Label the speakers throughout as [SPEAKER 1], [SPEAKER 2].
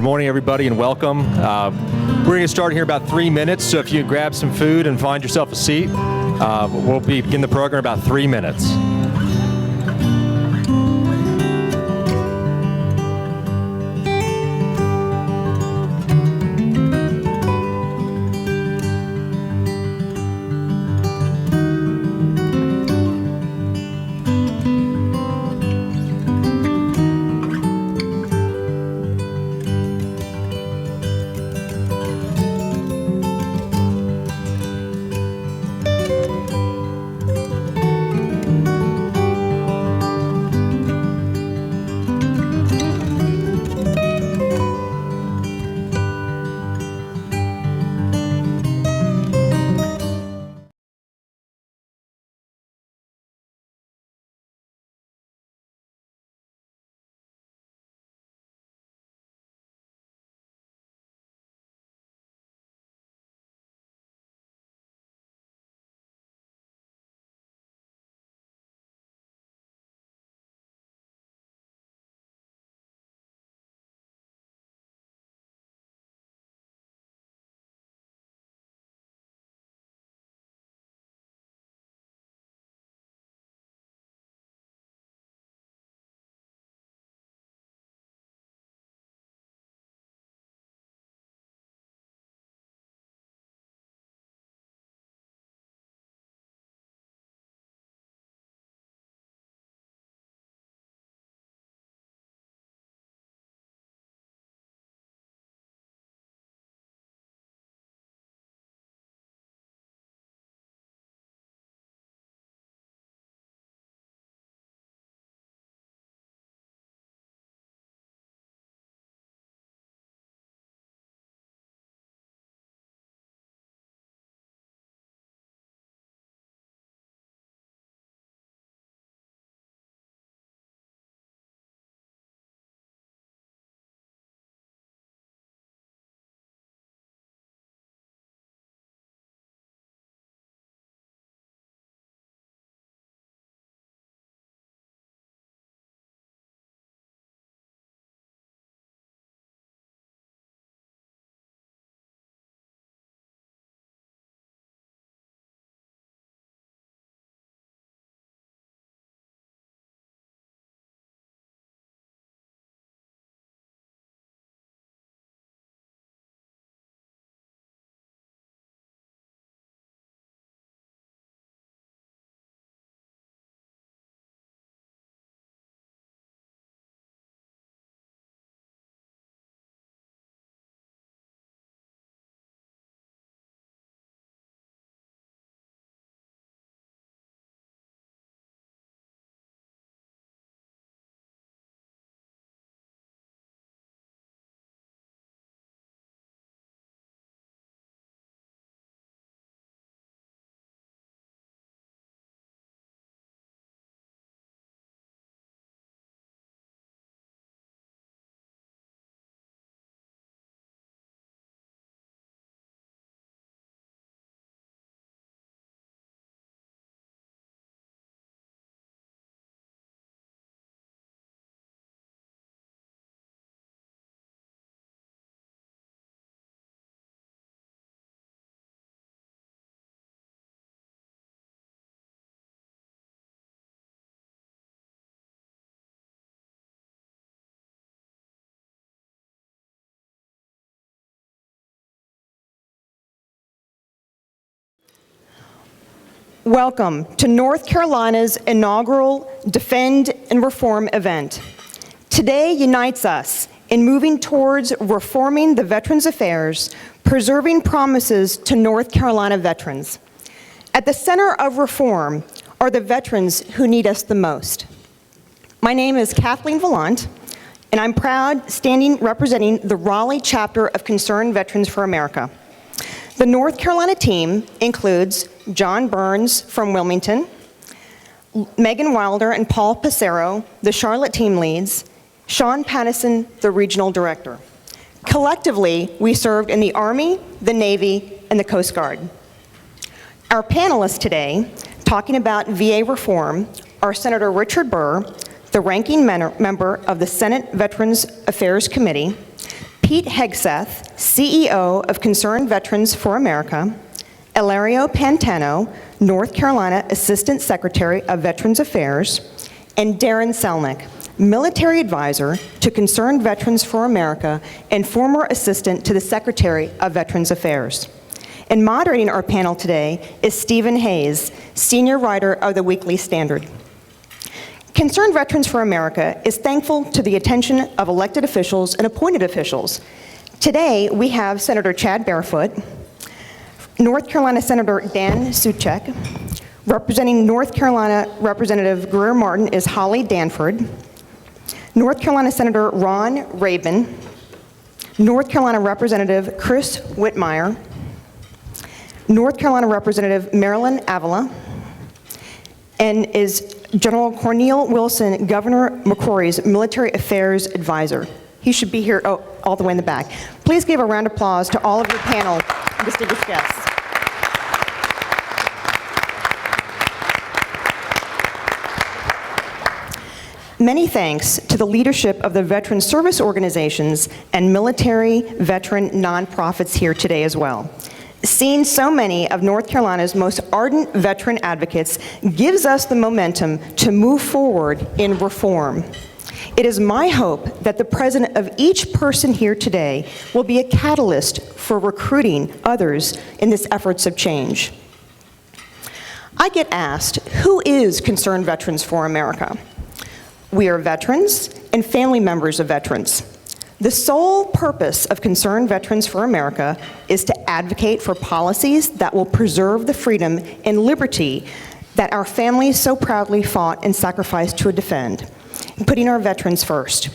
[SPEAKER 1] morning, everybody, and welcome. We're going to start here in about 3 minutes, so if you grab some food and find yourself a seat, we'll begin the program in about 3 minutes.
[SPEAKER 2] Welcome to North Carolina's inaugural Defend and Reform event. Today unites us in moving towards reforming the Veterans Affairs, preserving promises to North Carolina veterans. At the center of reform are the veterans who need us the most. My name is Kathleen Vallant, and I'm proud standing representing the Raleigh chapter of Concerned Veterans for America. The North Carolina team includes John Burns from Wilmington, Megan Wilder and Paul Passero, the Charlotte team leads, Sean Pattison, the regional director. Collectively, we served in the Army, the Navy, and the Coast Guard. Our panelists today, talking about VA reform, are Senator Richard Burr, the ranking member of the Senate Veterans Affairs Committee, Pete Hegseth, CEO of Concerned Veterans for America, Illario Pantano, North Carolina Assistant Secretary of Veterans Affairs, and Darin Selnick, Military Advisor to Concerned Veterans for America and former Assistant to the Secretary of Veterans Affairs. And moderating our panel today is Stephen Hayes, Senior Writer of the Weekly Standard. Concerned Veterans for America is thankful to the attention of elected officials and appointed officials. Today, we have Senator Chad Barefoot, North Carolina Senator Dan Suchek. Representing North Carolina Representative Greer Martin is Holly Danford. North Carolina Senator Ron Rabin. North Carolina Representative Chris Whitmire. North Carolina Representative Marilyn Avila. And is General Cornel Wilson, Governor McCrory's Military Affairs Advisor. He should be here all the way in the back. Please give a round of applause to all of your panel distinguished guests. Many thanks to the leadership of the veteran service organizations and military veteran nonprofits here today as well. Seeing so many of North Carolina's most ardent veteran advocates gives us the momentum to move forward in reform. It is my hope that the presence of each person here today will be a catalyst for recruiting others in this efforts of change. I get asked, who is Concerned Veterans for America? We are veterans and family members of veterans. The sole purpose of Concerned Veterans for America is to advocate for policies that will preserve the freedom and liberty that our families so proudly fought and sacrificed to defend, putting our veterans first.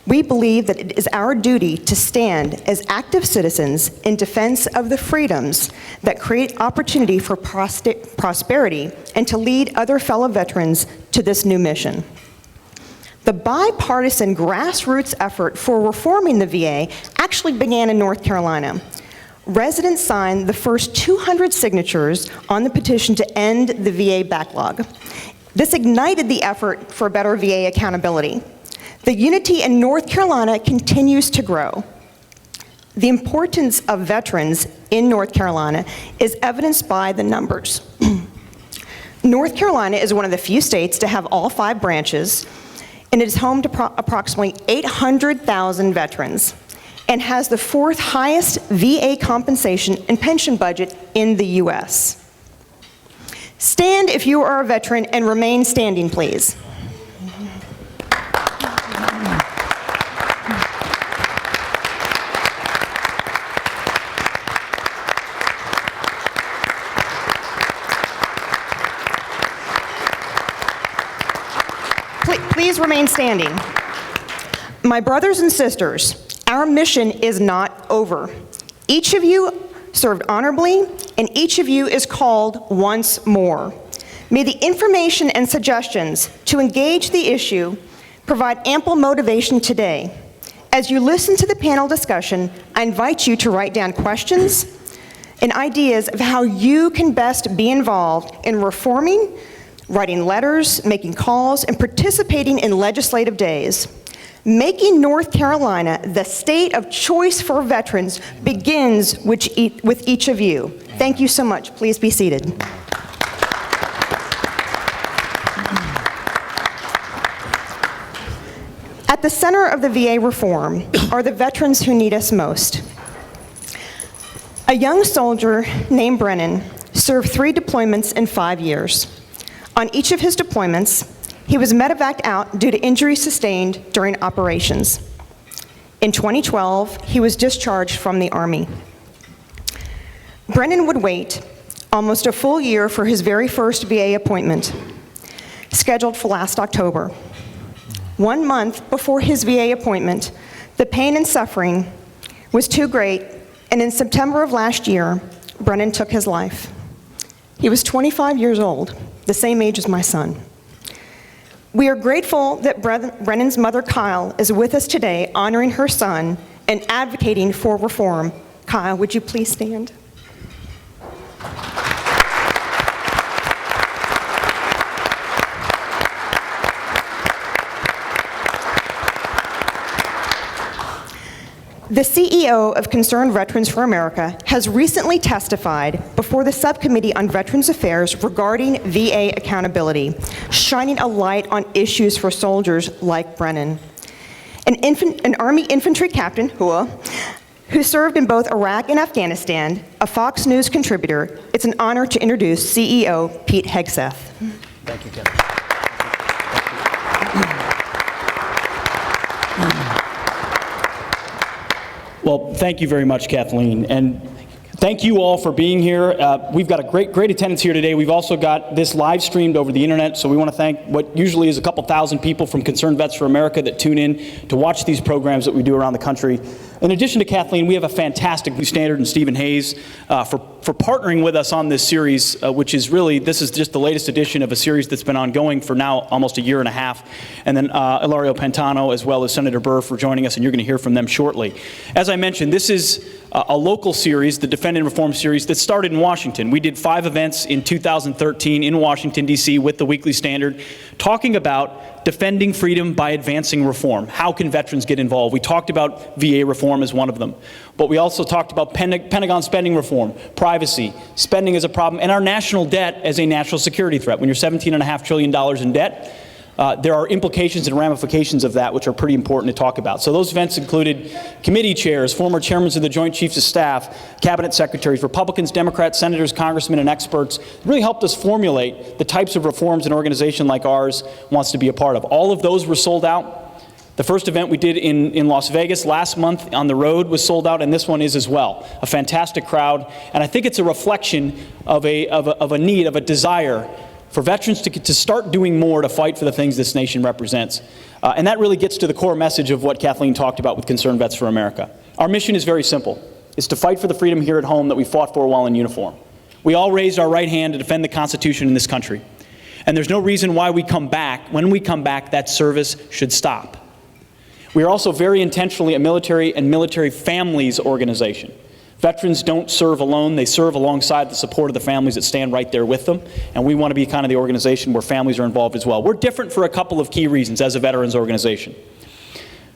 [SPEAKER 2] We believe that it is our duty to stand as active citizens in defense of the freedoms that create opportunity for prosperity and to lead other fellow veterans to this new mission. The bipartisan grassroots effort for reforming the VA actually began in North Carolina. Residents signed the first 200 signatures on the petition to end the VA backlog. This ignited the effort for better VA accountability. The unity in North Carolina continues to grow. The importance of veterans in North Carolina is evidenced by the numbers. North Carolina is one of the few states to have all 5 branches, and it is home to approximately 800,000 veterans and has the 4th highest VA compensation and pension budget in the U.S. Stand if you are a veteran and remain standing, please. Please remain standing. My brothers and sisters, our mission is not over. Each of you served honorably, and each of you is called once more. May the information and suggestions to engage the issue provide ample motivation today. As you listen to the panel discussion, I invite you to write down questions and ideas of how you can best be involved in reforming, writing letters, making calls, and participating in legislative days. Making North Carolina the state of choice for veterans begins with each of you. Thank you so much. Please be seated. At the center of the VA reform are the veterans who need us most. A young soldier named Brennan served 3 deployments in 5 years. On each of his deployments, he was medevaced out due to injuries sustained during operations. In 2012, he was discharged from the Army. Brennan would wait almost a full year for his very first VA appointment, scheduled for last October. 1 month before his VA appointment, the pain and suffering was too great, and in September of last year, Brennan took his life. He was 25 years old, the same age as my son. We are grateful that Brennan's mother, Kyle, is with us today, honoring her son and advocating for reform. Kyle, would you please stand? The CEO of Concerned Veterans for America has recently testified before the Subcommittee on Veterans Affairs regarding VA accountability, shining a light on issues for soldiers like Brennan. An Army infantry captain, who served in both Iraq and Afghanistan, a Fox News contributor, it's an honor to introduce CEO Pete Hegseth.
[SPEAKER 3] Thank you, Kevin. Well, thank you very much, Kathleen, and thank you all for being here. We've got a great attendance here today. We've also got this live streamed over the internet, so we want to thank what usually is a couple thousand people from Concerned Vets for America that tune in to watch these programs that we do around the country. In addition to Kathleen, we have a fantastic new standard and Stephen Hayes for partnering with us on this series, which is really, this is just the latest edition of a series that's been ongoing for now almost a year and a half. And then Illario Pantano, as well as Senator Burr, for joining us, and you're going to hear from them shortly. As I mentioned, this is a local series, the Defend and Reform series, that started in Washington. We did 5 events in 2013 in Washington, D.C. with the Weekly Standard, talking about defending freedom by advancing reform. How can veterans get involved? We talked about VA reform as one of them. But we also talked about Pentagon spending reform, privacy, spending as a problem, and our national debt as a national security threat. When you're $17.5 trillion in debt, there are implications and ramifications of that which are pretty important to talk about. So those events included committee chairs, former chairmen of the Joint Chiefs of Staff, cabinet secretaries, Republicans, Democrats, senators, congressmen, and experts. It really helped us formulate the types of reforms an organization like ours wants to be a part of. All of those were sold out. The first event we did in Las Vegas last month on the road was sold out, and this one is as well. A fantastic crowd, and I think it's a reflection of a need, of a desire for veterans to start doing more to fight for the things this nation represents. And that really gets to the core message of what Kathleen talked about with Concerned Vets for America. Our mission is very simple. It's to fight for the freedom here at home that we fought for while in uniform. We all raised our right hand to defend the Constitution in this country. And there's no reason why when we come back, that service should stop. We are also very intentionally a military and military families organization. Veterans don't serve alone, they serve alongside the support of the families that stand right there with them, and we want to be kind of the organization where families are involved as well. We're different for a couple of key reasons as a veterans organization.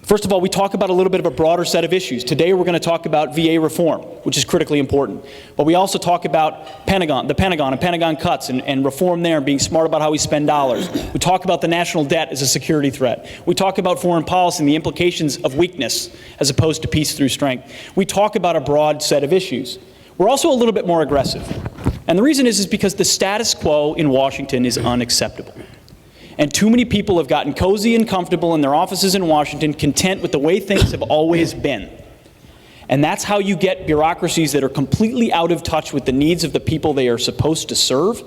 [SPEAKER 3] First of all, we talk about a little bit of a broader set of issues. Today we're going to talk about VA reform, which is critically important. But we also talk about the Pentagon and Pentagon cuts and reform there and being smart about how we spend dollars. We talk about the national debt as a security threat. We talk about foreign policy and the implications of weakness as opposed to peace through strength. We talk about a broad set of issues. We're also a little bit more aggressive. And the reason is because the status quo in Washington is unacceptable. And too many people have gotten cozy and comfortable in their offices in Washington, content with the way things have always been. And that's how you get bureaucracies that are completely out of touch with the needs of the people they are supposed to serve.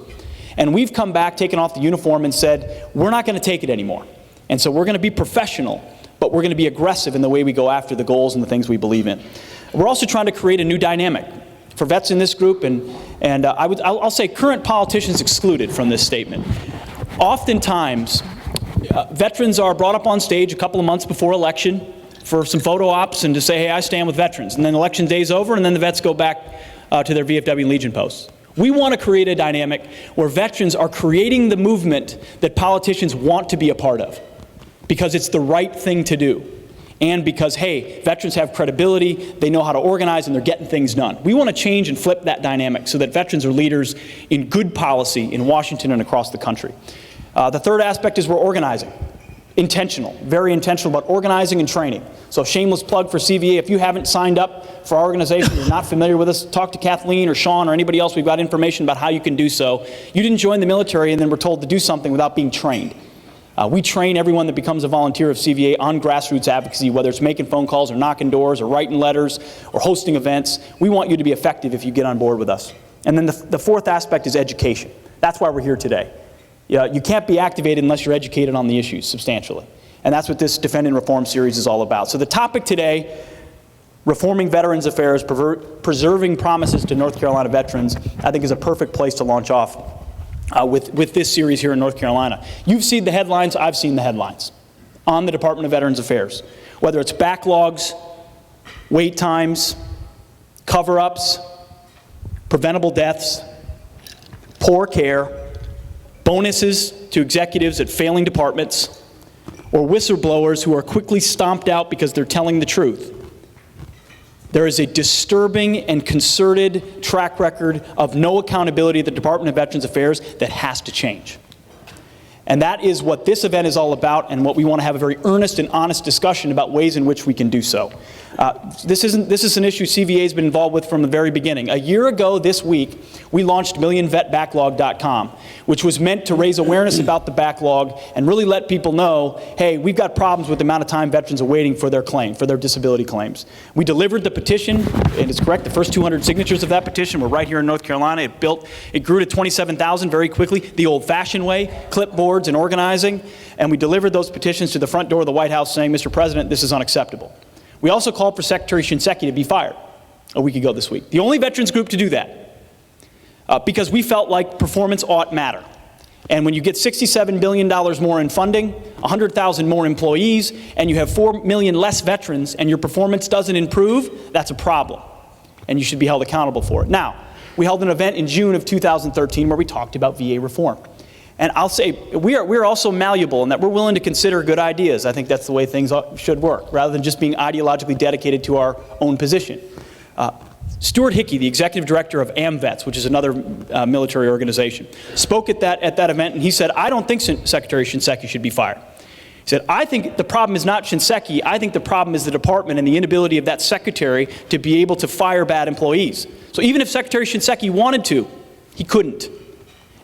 [SPEAKER 3] And we've come back, taken off the uniform, and said, we're not going to take it anymore. And so we're going to be professional, but we're going to be aggressive in the way we go after the goals and the things we believe in. We're also trying to create a new dynamic for vets in this group, and I'll say current politicians excluded from this statement. Oftentimes, veterans are brought up on stage a couple of months before election for some photo ops and to say, hey, I stand with veterans. And then election day's over, and then the vets go back to their VFW and Legion posts. We want to create a dynamic where veterans are creating the movement that politicians want to be a part of because it's the right thing to do. And because, hey, veterans have credibility, they know how to organize, and they're getting things done. We want to change and flip that dynamic so that veterans are leaders in good policy in Washington and across the country. The third aspect is we're organizing. Intentional, very intentional about organizing and training. So shameless plug for CVA. If you haven't signed up for our organization, you're not familiar with us, talk to Kathleen or Sean or anybody else. We've got information about how you can do so. You didn't join the military and then were told to do something without being trained. We train everyone that becomes a volunteer of CVA on grassroots advocacy, whether it's making phone calls or knocking doors or writing letters or hosting events. We want you to be effective if you get on board with us. And then the fourth aspect is education. That's why we're here today. You can't be activated unless you're educated on the issues substantially. And that's what this Defend and Reform series is all about. So the topic today, reforming Veterans Affairs, preserving promises to North Carolina veterans, I think is a perfect place to launch off with this series here in North Carolina. You've seen the headlines, I've seen the headlines on the Department of Veterans Affairs. Whether it's backlogs, wait times, cover-ups, preventable deaths, poor care, bonuses to executives at failing departments, or whistleblowers who are quickly stomped out because they're telling the truth. There is a disturbing and concerted track record of no accountability at the Department of Veterans Affairs that has to change. And that is what this event is all about, and what we want to have a very earnest and honest discussion about ways in which we can do so. This is an issue CVA has been involved with from the very beginning. A year ago this week, we launched MillionVetBacklog.com, which was meant to raise awareness about the backlog and really let people know, hey, we've got problems with the amount of time veterans are waiting for their claim, for their disability claims. We delivered the petition, and it's correct, the first 200 signatures of that petition were right here in North Carolina. It grew to 27,000 very quickly, the old-fashioned way, clipboards and organizing, and we delivered those petitions to the front door of the White House saying, Mr. President, this is unacceptable. We also called for Secretary Shinseki to be fired a week ago this week. The only veterans group to do that, because we felt like performance ought matter. And when you get $67 billion more in funding, 100,000 more employees, and you have 4 million less veterans, and your performance doesn't improve, that's a problem. And you should be held accountable for it. Now, we held an event in June of 2013 where we talked about VA reform. And I'll say, we're also malleable in that we're willing to consider good ideas. I think that's the way things should work, rather than just being ideologically dedicated to our own position. Stuart Hickey, the executive director of AMVETS, which is another military organization, spoke at that event, and he said, I don't think Secretary Shinseki should be fired. He said, I think the problem is not Shinseki, I think the problem is the department and the inability of that secretary to be able to fire bad employees. So even if Secretary Shinseki wanted to, he couldn't.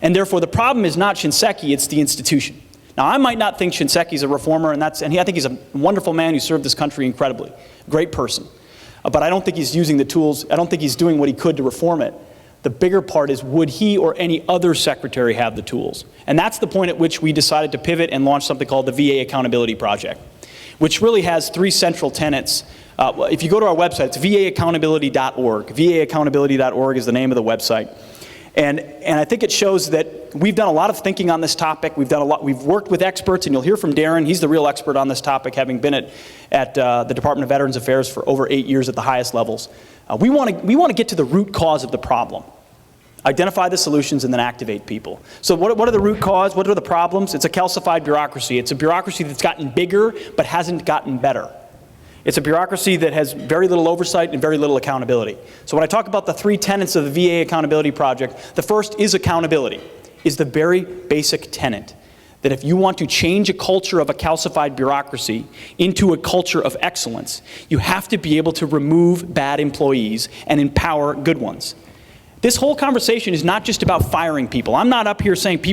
[SPEAKER 3] And therefore, the problem is not Shinseki, it's the institution. Now, I might not think Shinseki's a reformer, and I think he's a wonderful man who served this country incredibly, great person. But I don't think he's using the tools, I don't think he's doing what he could to reform it. The bigger part is, would he or any other secretary have the tools? And that's the point at which we decided to pivot and launch something called the VA Accountability Project, which really has 3 central tenets. If you go to our website, it's vaaccountability.org. vaaccountability.org is the name of the website. And I think it shows that we've done a lot of thinking on this topic. We've worked with experts, and you'll hear from Darin. He's the real expert on this topic, having been at the Department of Veterans Affairs for over 8 years at the highest levels. We want to get to the root cause of the problem, identify the solutions, and then activate people. So what are the root cause? What are the problems? It's a calcified bureaucracy. It's a bureaucracy that's gotten bigger but hasn't gotten better. It's a bureaucracy that has very little oversight and very little accountability. So when I talk about the 3 tenets of the VA Accountability Project, the first is accountability, is the very basic tenet that if you want to change a culture of a calcified bureaucracy into a culture of excellence, you have to be able to remove bad employees and empower good ones. This whole conversation is not just about firing people. I'm not up here saying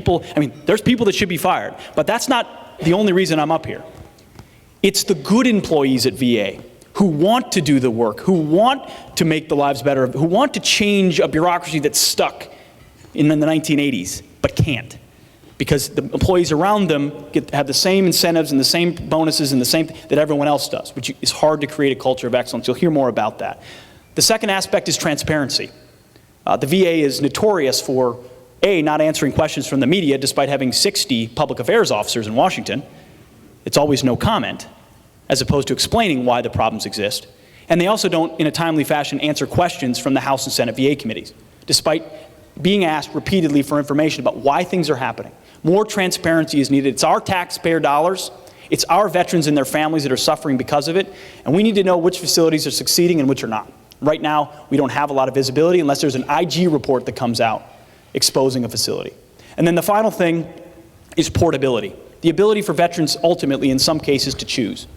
[SPEAKER 3] there's people that should be fired, but that's not the only reason I'm up here. It's the good employees at VA who want to do the work, who want to make the lives better, who want to change a bureaucracy that's stuck in the 1980s, but can't. Because the employees around them have the same incentives and the same bonuses and the same that everyone else does, which is hard to create a culture of excellence. You'll hear more about that. The second aspect is transparency. The VA is notorious for, A, not answering questions from the media despite having 60 public affairs officers in Washington. It's always no comment, as opposed to explaining why the problems exist. And they also don't, in a timely fashion, answer questions from the House and Senate VA committees, despite being asked repeatedly for information about why things are happening. More transparency is needed. It's our taxpayer dollars. It's our veterans and their families that are suffering because of it. And we need to know which facilities are succeeding and which are not. Right now, we don't have a lot of visibility unless there's an IG report that comes out exposing a facility. And then the final thing is portability. The ability for veterans ultimately, in some cases, to choose.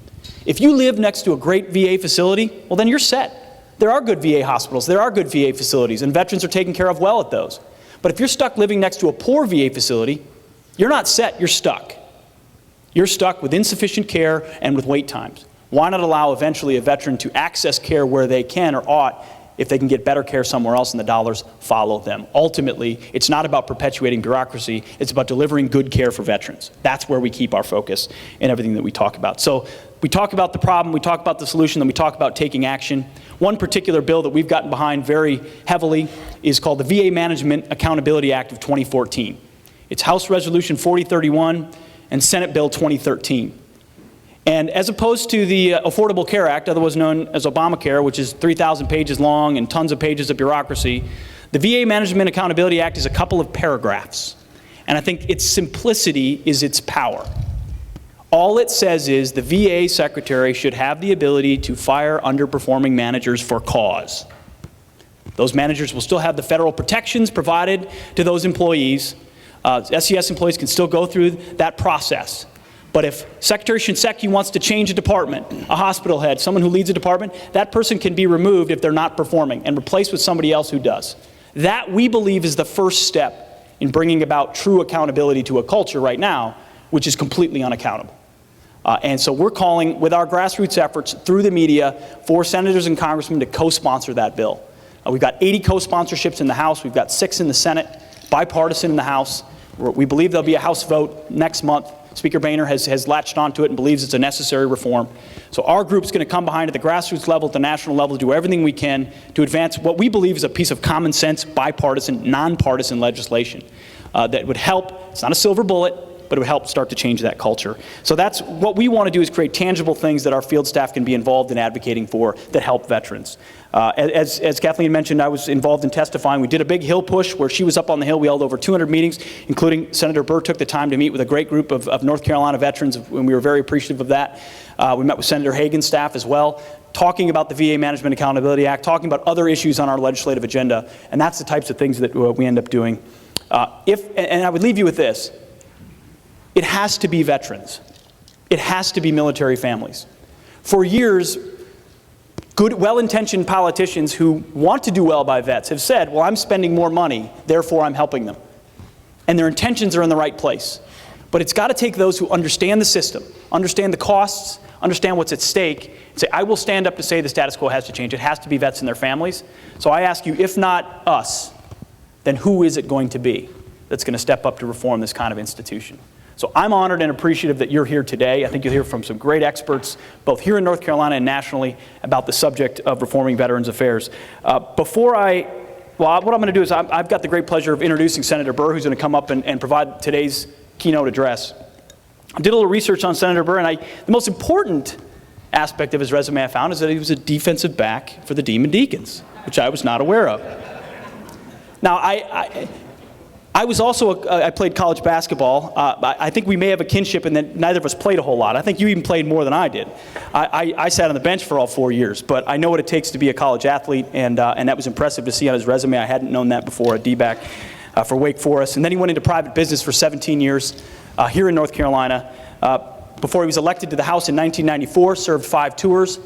[SPEAKER 3] If you live next to a great VA facility, well then you're set. There are good VA hospitals, there are good VA facilities, and veterans are taken care of well at those. But if you're stuck living next to a poor VA facility, you're not set, you're stuck. You're stuck with insufficient care and with wait times. Why not allow eventually a veteran to access care where they can or ought if they can get better care somewhere else and the dollars follow them? Ultimately, it's not about perpetuating bureaucracy, it's about delivering good care for veterans. That's where we keep our focus in everything that we talk about. So we talk about the problem, we talk about the solution, then we talk about taking action. One particular bill that we've gotten behind very heavily is called the VA Management Accountability Act of 2014. It's House Resolution 4031 and Senate Bill 2013. And as opposed to the Affordable Care Act, otherwise known as Obamacare, which is 3,000 pages long and tons of pages of bureaucracy, the VA Management Accountability Act is a couple of paragraphs. And I think its simplicity is its power. All it says is the VA secretary should have the ability to fire underperforming managers for cause. Those managers will still have the federal protections provided to those employees. SES employees can still go through that process. But if Secretary Shinseki wants to change a department, a hospital head, someone who leads a department, that person can be removed if they're not performing and replaced with somebody else who does. That, we believe, is the first step in bringing about true accountability to a culture right now, which is completely unaccountable. And so we're calling, with our grassroots efforts through the media, for senators and congressmen to co-sponsor that bill. We've got 80 co-sponsorships in the House. We've got 6 in the Senate, bipartisan in the House. We believe there'll be a House vote next month. Speaker Boehner has latched onto it and believes it's a necessary reform. So our group's going to come behind at the grassroots level, at the national level, do everything we can to advance what we believe is a piece of common sense, bipartisan, nonpartisan legislation that would help. It's not a silver bullet, but it would help start to change that culture. So that's what we want to do, is create tangible things that our field staff can be involved in advocating for that help veterans. As Kathleen mentioned, I was involved in testifying. We did a big Hill push where she was up on the Hill. We held over 200 meetings, including Senator Burr took the time to meet with a great group of North Carolina veterans, and we were very appreciative of that. We met with Senator Hagan's staff as well, talking about the VA Management Accountability Act, talking about other issues on our legislative agenda, and that's the types of things that we end up doing. And I would leave you with this. It has to be veterans. It has to be military families. For years, good, well-intentioned politicians who want to do well by vets have said, well, I'm spending more money, therefore I'm helping them. And their intentions are in the right place. But it's got to take those who understand the system, understand the costs, understand what's at stake, and say, I will stand up to say the status quo has to change. It has to be vets and their families. So I ask you, if not us, then who is it going to be that's going to step up to reform this kind of institution? So I'm honored and appreciative that you're here today. I think you'll hear from some great experts, both here in North Carolina and nationally, about the subject of reforming Veterans Affairs. What I'm going to do is I've got the great pleasure of introducing Senator Burr, who's going to come up and provide today's keynote address. I did a little research on Senator Burr, and the most important aspect of his resume I found is that he was a defensive back for the Demon Deacons, which I was not aware of. Now, I was also, I played college basketball. I think we may have a kinship in that neither of us played a whole lot. I think you even played more than I did. I sat on the bench for all 4 years, but I know what it takes to be a college athlete, and that was impressive to see on his resume. I hadn't known that before, a D-back for Wake Forest. And then he went into private business for 17 years here in North Carolina. Before he was elected to the House in 1994, served 5 tours.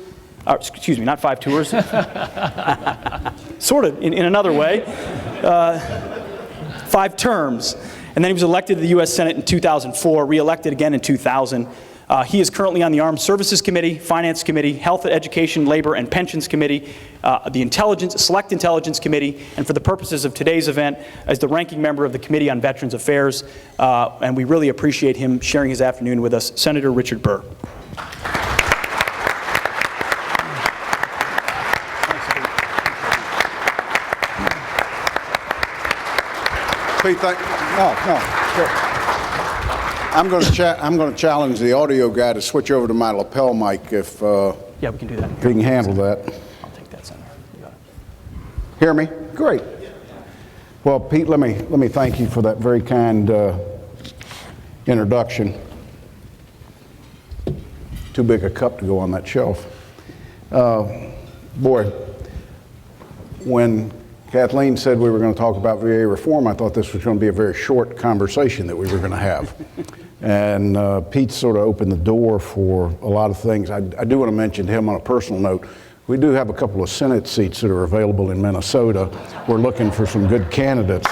[SPEAKER 3] Excuse me, not 5 tours. Sort of, in another way. 5 terms, and then he was elected to the U.S. Senate in 2004, re-elected again in 2000. He is currently on the Armed Services Committee, Finance Committee, Health, Education, Labor, and Pensions Committee, the Select Intelligence Committee, and for the purposes of today's event, as the ranking member of the Committee on Veterans Affairs, and we really appreciate him sharing his afternoon with us, Senator Richard Burr.
[SPEAKER 4] Pete, I'm going to challenge the audio guy to switch over to my lapel mic if
[SPEAKER 3] yeah, we can do that.
[SPEAKER 4] If he can handle that.
[SPEAKER 3] I'll take that, Senator. You got it.
[SPEAKER 4] Hear me? Great. Well, Pete, let me thank you for that very kind introduction. Too big a cup to go on that shelf. Boy, when Kathleen said we were going to talk about VA reform, I thought this was going to be a very short conversation that we were going to have. And Pete sort of opened the door for a lot of things. I do want to mention to him on a personal note, we do have a couple of Senate seats that are available in Minnesota. We're looking for some good candidates.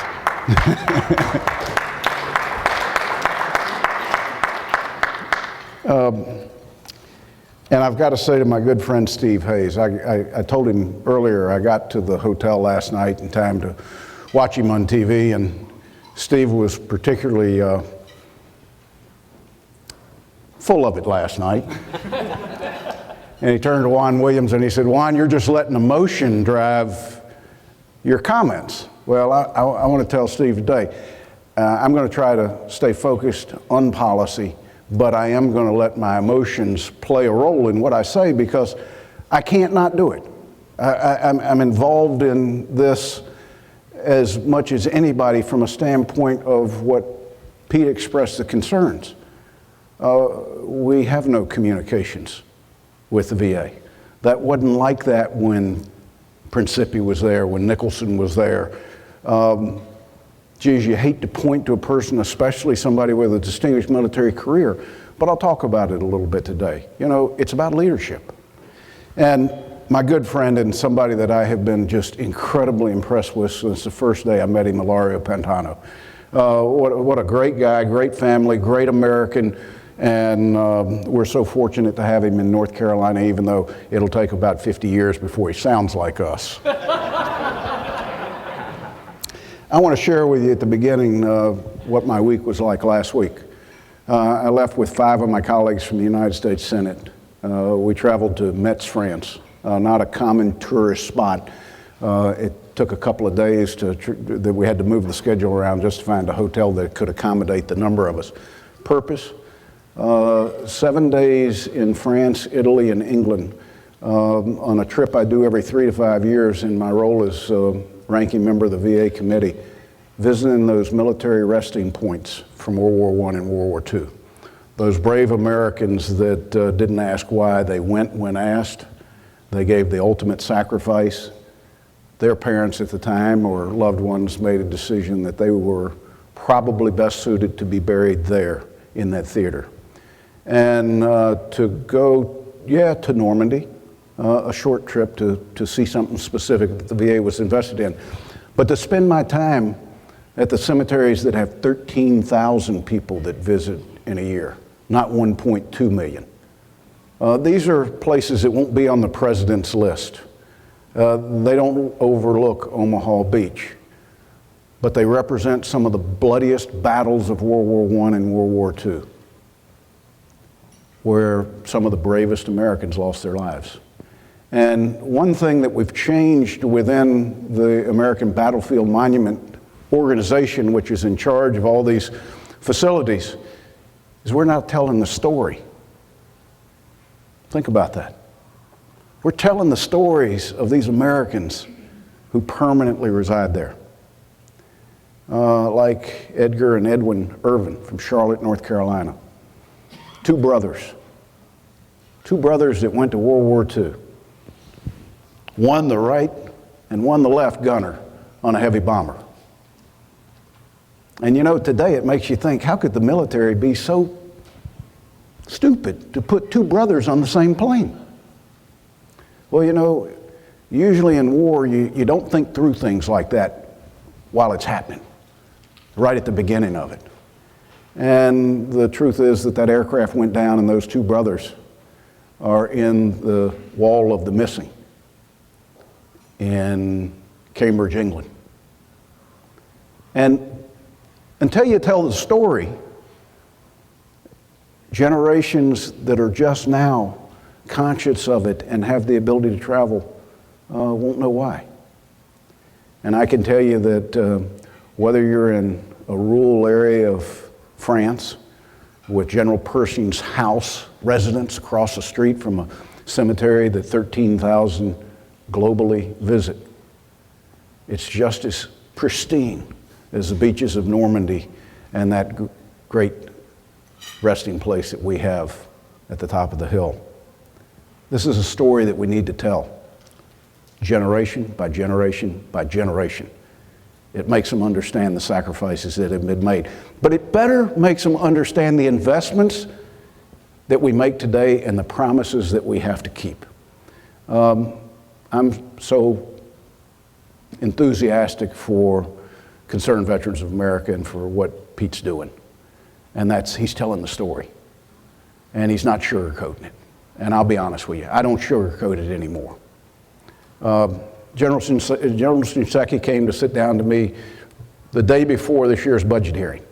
[SPEAKER 4] And I've got to say to my good friend Steve Hayes, I told him earlier I got to the hotel last night in time to watch him on TV, and Steve was particularly full of it last night. And he turned to Juan Williams and he said, Juan, you're just letting emotion drive your comments. Well, I want to tell Steve today, I'm going to try to stay focused on policy, but I am going to let my emotions play a role in what I say because I can't not do it. I'm involved in this as much as anybody from a standpoint of what Pete expressed the concerns. we have no communications with the VA. That wasn't like that when Principi was there, when Nicholson was there. Geez, you hate to point to a person, especially somebody with a distinguished military career, but I'll talk about it a little bit today. You know, it's about leadership. And my good friend and somebody that I have been just incredibly impressed with since the first day I met him, Illario Pantano. What a great guy, great family, great American, and we're so fortunate to have him in North Carolina, even though it'll take about 50 years before he sounds like us. I want to share with you at the beginning what my week was like last week. I left with 5 of my colleagues from the United States Senate. We traveled to Metz, France, not a common tourist spot. It took a couple of days that we had to move the schedule around just to find a hotel that could accommodate the number of us. Purpose, 7 days in France, Italy, and England on a trip I do every 3 to 5 years in my role as ranking member of the VA committee, visiting those military resting points from World War I and World War II. Those brave Americans that didn't ask why, they went when asked. They gave the ultimate sacrifice. Their parents at the time or loved ones made a decision that they were probably best suited to be buried there in that theater. And to go, to Normandy, a short trip to see something specific that the VA was invested in. But to spend my time at the cemeteries that have 13,000 people that visit in a year, not 1.2 million. These are places that won't be on the president's list. They don't overlook Omaha Beach, but they represent some of the bloodiest battles of World War I and World War II, where some of the bravest Americans lost their lives. And one thing that we've changed within the American Battlefield Monument Organization, which is in charge of all these facilities, is we're now telling the story. Think about that. We're telling the stories of these Americans who permanently reside there. Like Edgar and Edwin Irvin from Charlotte, North Carolina. 2 brothers. 2 brothers that went to World War II. One the right and one the left gunner on a heavy bomber. And you know, today it makes you think, how could the military be so stupid to put 2 brothers on the same plane? Well, you know, usually in war, you don't think through things like that while it's happening, right at the beginning of it. And the truth is that aircraft went down and those 2 brothers are in the wall of the missing in Cambridge, England. And until you tell the story, generations that are just now conscious of it and have the ability to travel won't know why. And I can tell you that whether you're in a rural area of France with General Pershing's house residence across the street from a cemetery that 13,000 globally visit, it's just as pristine as the beaches of Normandy and that great resting place that we have at the top of the hill. This is a story that we need to tell, generation by generation by generation. It makes them understand the sacrifices that have been made. But it better makes them understand the investments that we make today and the promises that we have to keep. I'm so enthusiastic for Concerned Veterans of America and for what Pete's doing. And he's telling the story. And he's not sugarcoating it. And I'll be honest with you, I don't sugarcoat it anymore. General Shinseki came to sit down to me the day before this year's budget hearing.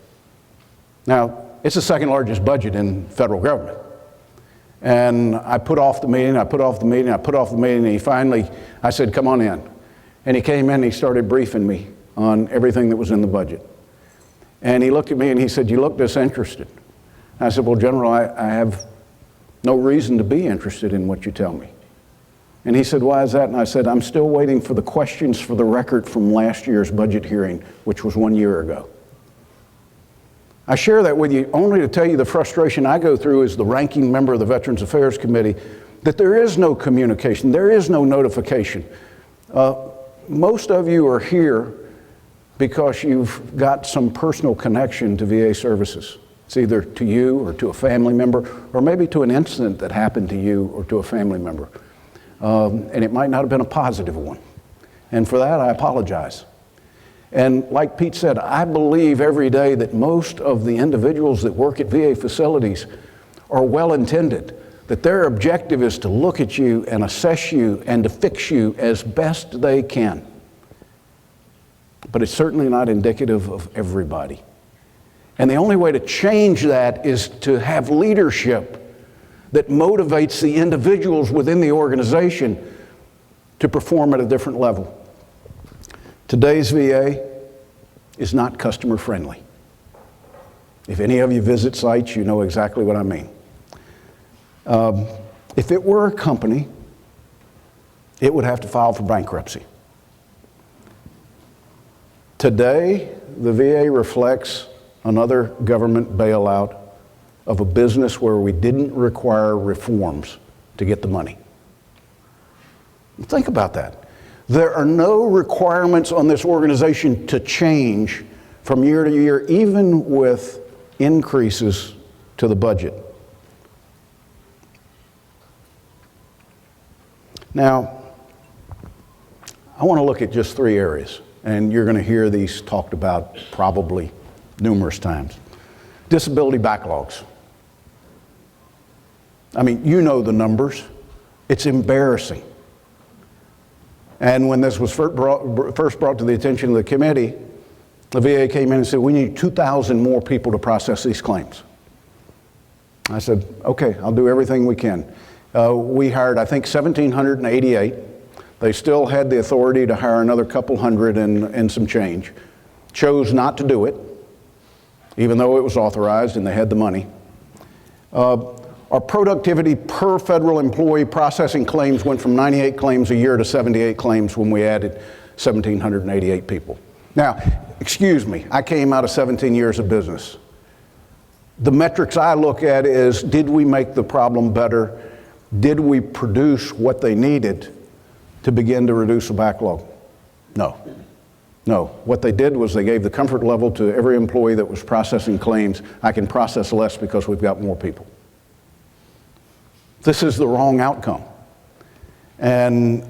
[SPEAKER 4] Now, it's the second largest budget in federal government. And I put off the meeting, and I said, come on in. And he came in and he started briefing me on everything that was in the budget. And he looked at me and he said, you look disinterested. And I said, well, General, I have no reason to be interested in what you tell me. And he said, why is that? And I said, I'm still waiting for the questions for the record from last year's budget hearing, which was 1 year ago. I share that with you only to tell you the frustration I go through as the ranking member of the Veterans Affairs Committee, that there is no communication, there is no notification. Most of you are here because you've got some personal connection to VA services. It's either to you or to a family member, or maybe to an incident that happened to you or to a family member. And it might not have been a positive one. And for that, I apologize. And like Pete said, I believe every day that most of the individuals that work at VA facilities are well-intended, that their objective is to look at you and assess you and to fix you as best they can. But it's certainly not indicative of everybody. And the only way to change that is to have leadership that motivates the individuals within the organization to perform at a different level. Today's VA is not customer friendly. If any of you visit sites, you know exactly what I mean. If it were a company, it would have to file for bankruptcy. Today, the VA reflects another government bailout of a business where we didn't require reforms to get the money. Think about that. There are no requirements on this organization to change from year to year, even with increases to the budget. Now, I want to look at just 3 areas, and you're going to hear these talked about probably numerous times. Disability backlogs. I mean, you know the numbers. It's embarrassing. And when this was first brought to the attention of the committee, the VA came in and said, we need 2,000 more people to process these claims. I said, okay, I'll do everything we can. We hired, I think, 1,788. They still had the authority to hire another couple hundred and some change. Chose not to do it, even though it was authorized and they had the money. Our productivity per federal employee processing claims went from 98 claims a year to 78 claims when we added 1,788 people. Now, excuse me, I came out of 17 years of business. The metrics I look at is, did we make the problem better? Did we produce what they needed to begin to reduce the backlog? No. No. What they did was they gave the comfort level to every employee that was processing claims. I can process less because we've got more people. This is the wrong outcome. And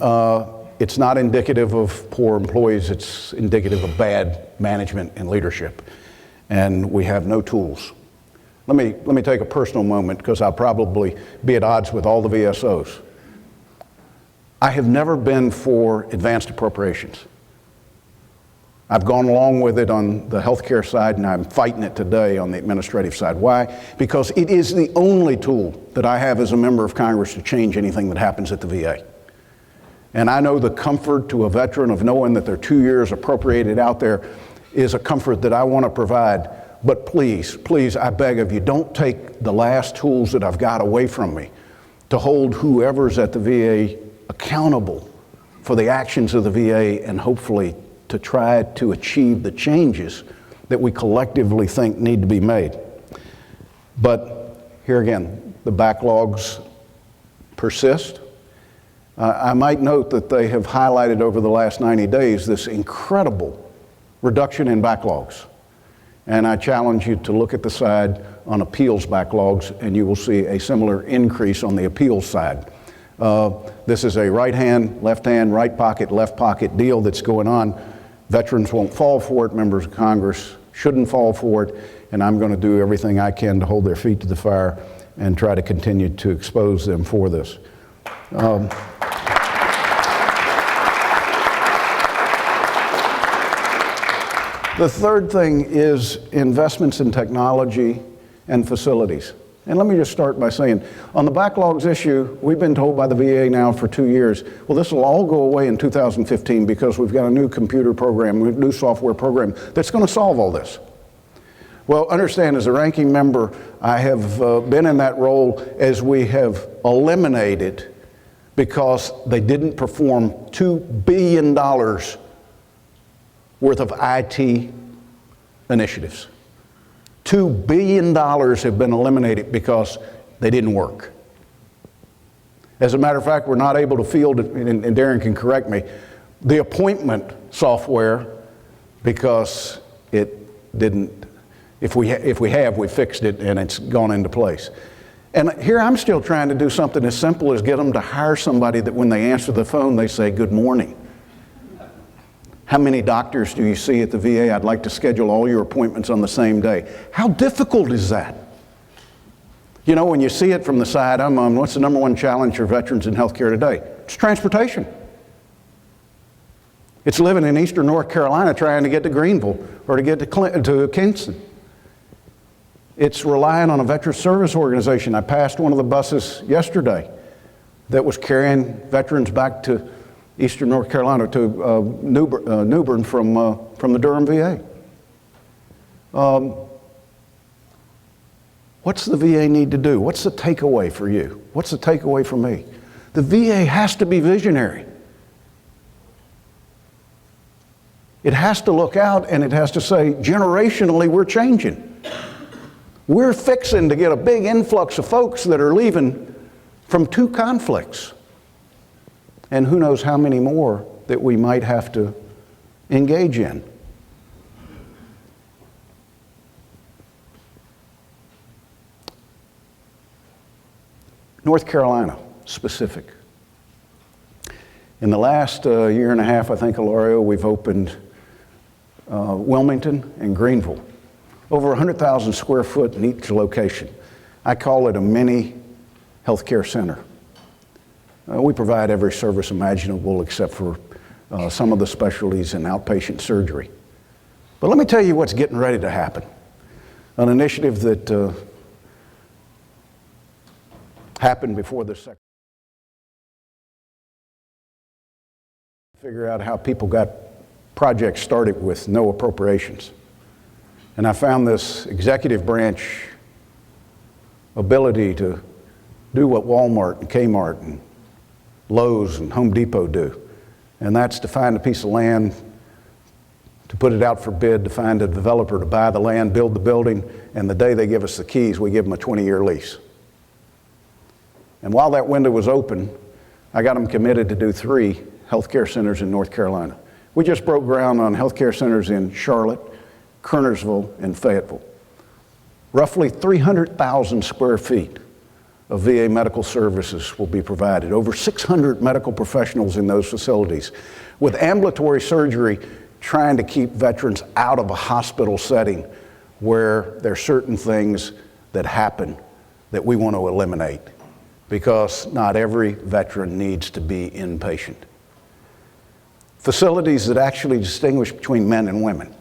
[SPEAKER 4] it's not indicative of poor employees, it's indicative of bad management and leadership. And we have no tools. Let me take a personal moment, because I'll probably be at odds with all the VSOs. I have never been for advanced appropriations. I've gone along with it on the healthcare side, and I'm fighting it today on the administrative side. Why? Because it is the only tool that I have as a member of Congress to change anything that happens at the VA. And I know the comfort to a veteran of knowing that their 2 years appropriated out there is a comfort that I want to provide. But please, please, I beg of you, don't take the last tools that I've got away from me to hold whoever's at the VA accountable for the actions of the VA, and hopefully to try to achieve the changes that we collectively think need to be made. But here again, the backlogs persist. I might note that they have highlighted over the last 90 days this incredible reduction in backlogs. And I challenge you to look at the side on appeals backlogs, and you will see a similar increase on the appeals side. This is a right hand, right pocket, left pocket deal that's going on. Veterans won't fall for it. Members of Congress shouldn't fall for it. And I'm going to do everything I can to hold their feet to the fire and try to continue to expose them for this. The third thing is investments in technology and facilities. And let me just start by saying, on the backlogs issue, we've been told by the VA now for 2 years, well, this will all go away in 2015 because we've got a new computer program, a new software program that's going to solve all this. Well, understand, as a ranking member, I have been in that role as we have eliminated, because they didn't perform $2 billion worth of IT initiatives. $2 billion have been eliminated because they didn't work. As a matter of fact, we're not able to field, and Darin can correct me, the appointment software because it didn't, if we have, we fixed it and it's gone into place. And here I'm still trying to do something as simple as get them to hire somebody that when they answer the phone, they say, "Good morning. How many doctors do you see at the VA? I'd like to schedule all your appointments on the same day." How difficult is that? You know, when you see it from the side I'm on, what's the number one challenge for veterans in healthcare today? It's transportation. It's living in eastern North Carolina trying to get to Greenville or to get to Kingston. It's relying on a veteran service organization. I passed one of the buses yesterday that was carrying veterans back to eastern North Carolina, to New Bern from the Durham VA. What's the VA need to do? What's the takeaway for you? What's the takeaway for me? The VA has to be visionary. It has to look out and it has to say, generationally, we're changing. We're fixing to get a big influx of folks that are leaving from 2 conflicts. And who knows how many more that we might have to engage in. North Carolina, specific. In the last year and a half, I think, Illario, we've opened Wilmington and Greenville. Over 100,000 square foot in each location. I call it a mini healthcare center. We provide every service imaginable except for some of the specialties in outpatient surgery. But let me tell you what's getting ready to happen. An initiative that happened before the second. Figure out how people got projects started with no appropriations. And I found this executive branch ability to do what Walmart and Kmart and Lowe's and Home Depot do. And that's to find a piece of land, to put it out for bid, to find a developer to buy the land, build the building, and the day they give us the keys, we give them a 20-year lease. And while that window was open, I got them committed to do 3 healthcare centers in North Carolina. We just broke ground on healthcare centers in Charlotte, Kernersville, and Fayetteville. Roughly 300,000 square feet of VA medical services will be provided. Over 600 medical professionals in those facilities, with ambulatory surgery trying to keep veterans out of a hospital setting where there are certain things that happen that we want to eliminate because not every veteran needs to be inpatient. Facilities that actually distinguish between men and women,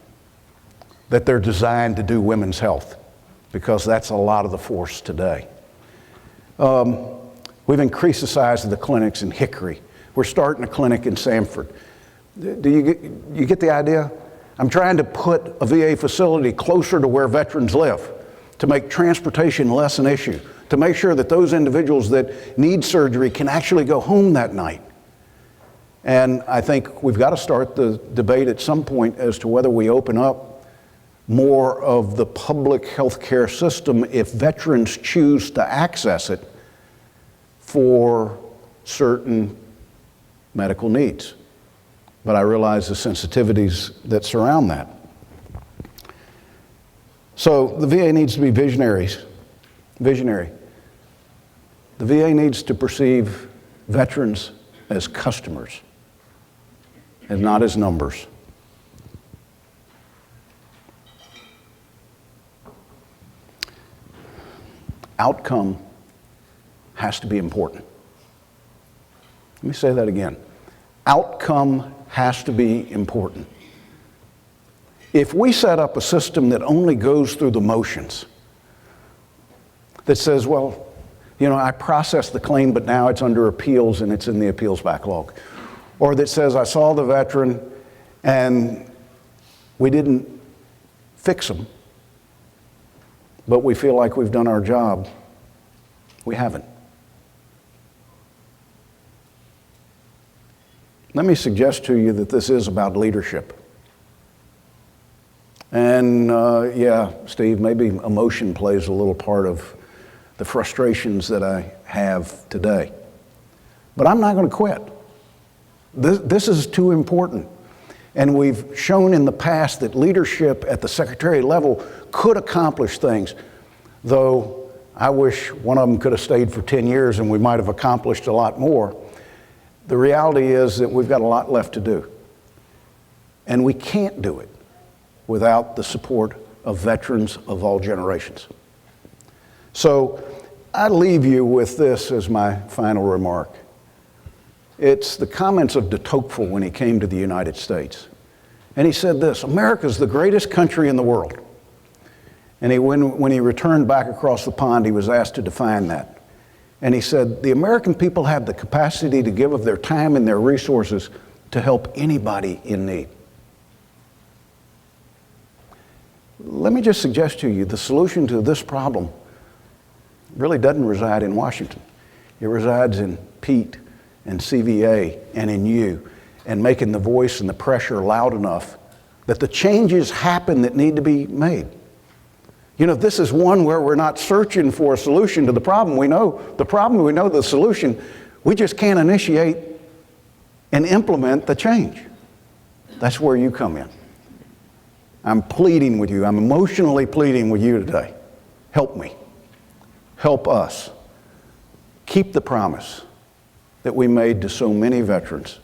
[SPEAKER 4] that they're designed to do women's health, because that's a lot of the force today. We've increased the size of the clinics in Hickory. We're starting a clinic in Sanford. Do you get the idea? I'm trying to put a VA facility closer to where veterans live, to make transportation less an issue, to make sure that those individuals that need surgery can actually go home that night. And I think we've got to start the debate at some point as to whether we open up more of the public health care system if veterans choose to access it for certain medical needs. But I realize the sensitivities that surround that. So the VA needs to be visionary. The VA needs to perceive veterans as customers and not as numbers. Outcome has to be important. Let me say that again. Outcome has to be important. If we set up a system that only goes through the motions, that says, well, you know, I processed the claim, but now it's under appeals and it's in the appeals backlog. Or that says, I saw the veteran and we didn't fix them, but we feel like we've done our job. We haven't. Let me suggest to you that this is about leadership. And yeah, Steve, maybe emotion plays a little part of the frustrations that I have today. But I'm not going to quit. This is too important. And we've shown in the past that leadership at the secretariat level could accomplish things, though I wish one of them could have stayed for 10 years and we might have accomplished a lot more. The reality is that we've got a lot left to do. And we can't do it without the support of veterans of all generations. So I leave you with this as my final remark. It's the comments of de Tocqueville when he came to the United States. And he said this: America's the greatest country in the world. And when he returned back across the pond, he was asked to define that. And he said, the American people have the capacity to give of their time and their resources to help anybody in need. Let me just suggest to you, the solution to this problem really doesn't reside in Washington. It resides in Pete and CVA and in you, and making the voice and the pressure loud enough that the changes happen that need to be made. You know, this is one where we're not searching for a solution to the problem. We know the problem, we know the solution. We just can't initiate and implement the change. That's where you come in. I'm pleading with you. I'm emotionally pleading with you today. Help me. Help us. Keep the promise that we made to so many veterans,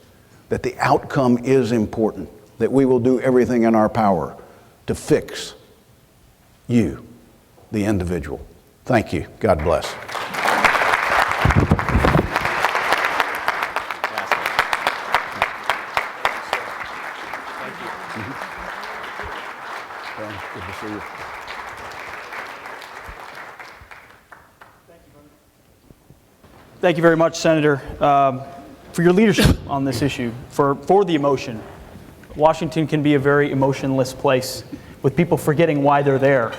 [SPEAKER 4] that the outcome is important, that we will do everything in our power to fix you, the individual. Thank you. God bless. Good to see you.
[SPEAKER 3] Thank you very much, Senator, for your leadership on this issue, for the emotion. Washington can be a very emotionless place with people forgetting why they're there,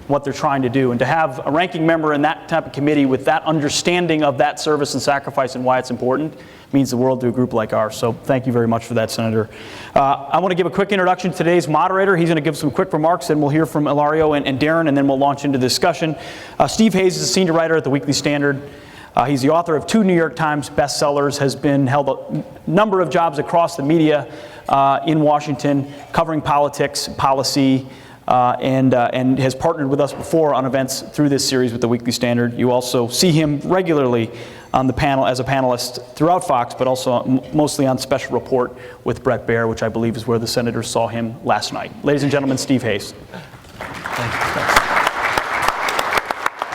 [SPEAKER 3] what they're trying to do. And to have a ranking member in that type of committee with that understanding of that service and sacrifice and why it's important means the world to a group like ours. So thank you very much for that, Senator. I want to give a quick introduction to today's moderator. He's going to give some quick remarks, and we'll hear from Illario and Darin, and then we'll launch into discussion. Steve Hayes is a senior writer at the Weekly Standard. He's the author of 2 New York Times bestsellers, has held a number of jobs across the media in Washington, covering politics, policy, and has partnered with us before on events through this series with the Weekly Standard. You also see him regularly on the panel as a panelist throughout Fox, but also mostly on Special Report with Bret Baier, which I believe is where the senators saw him last night. Ladies and gentlemen, Steve Hayes.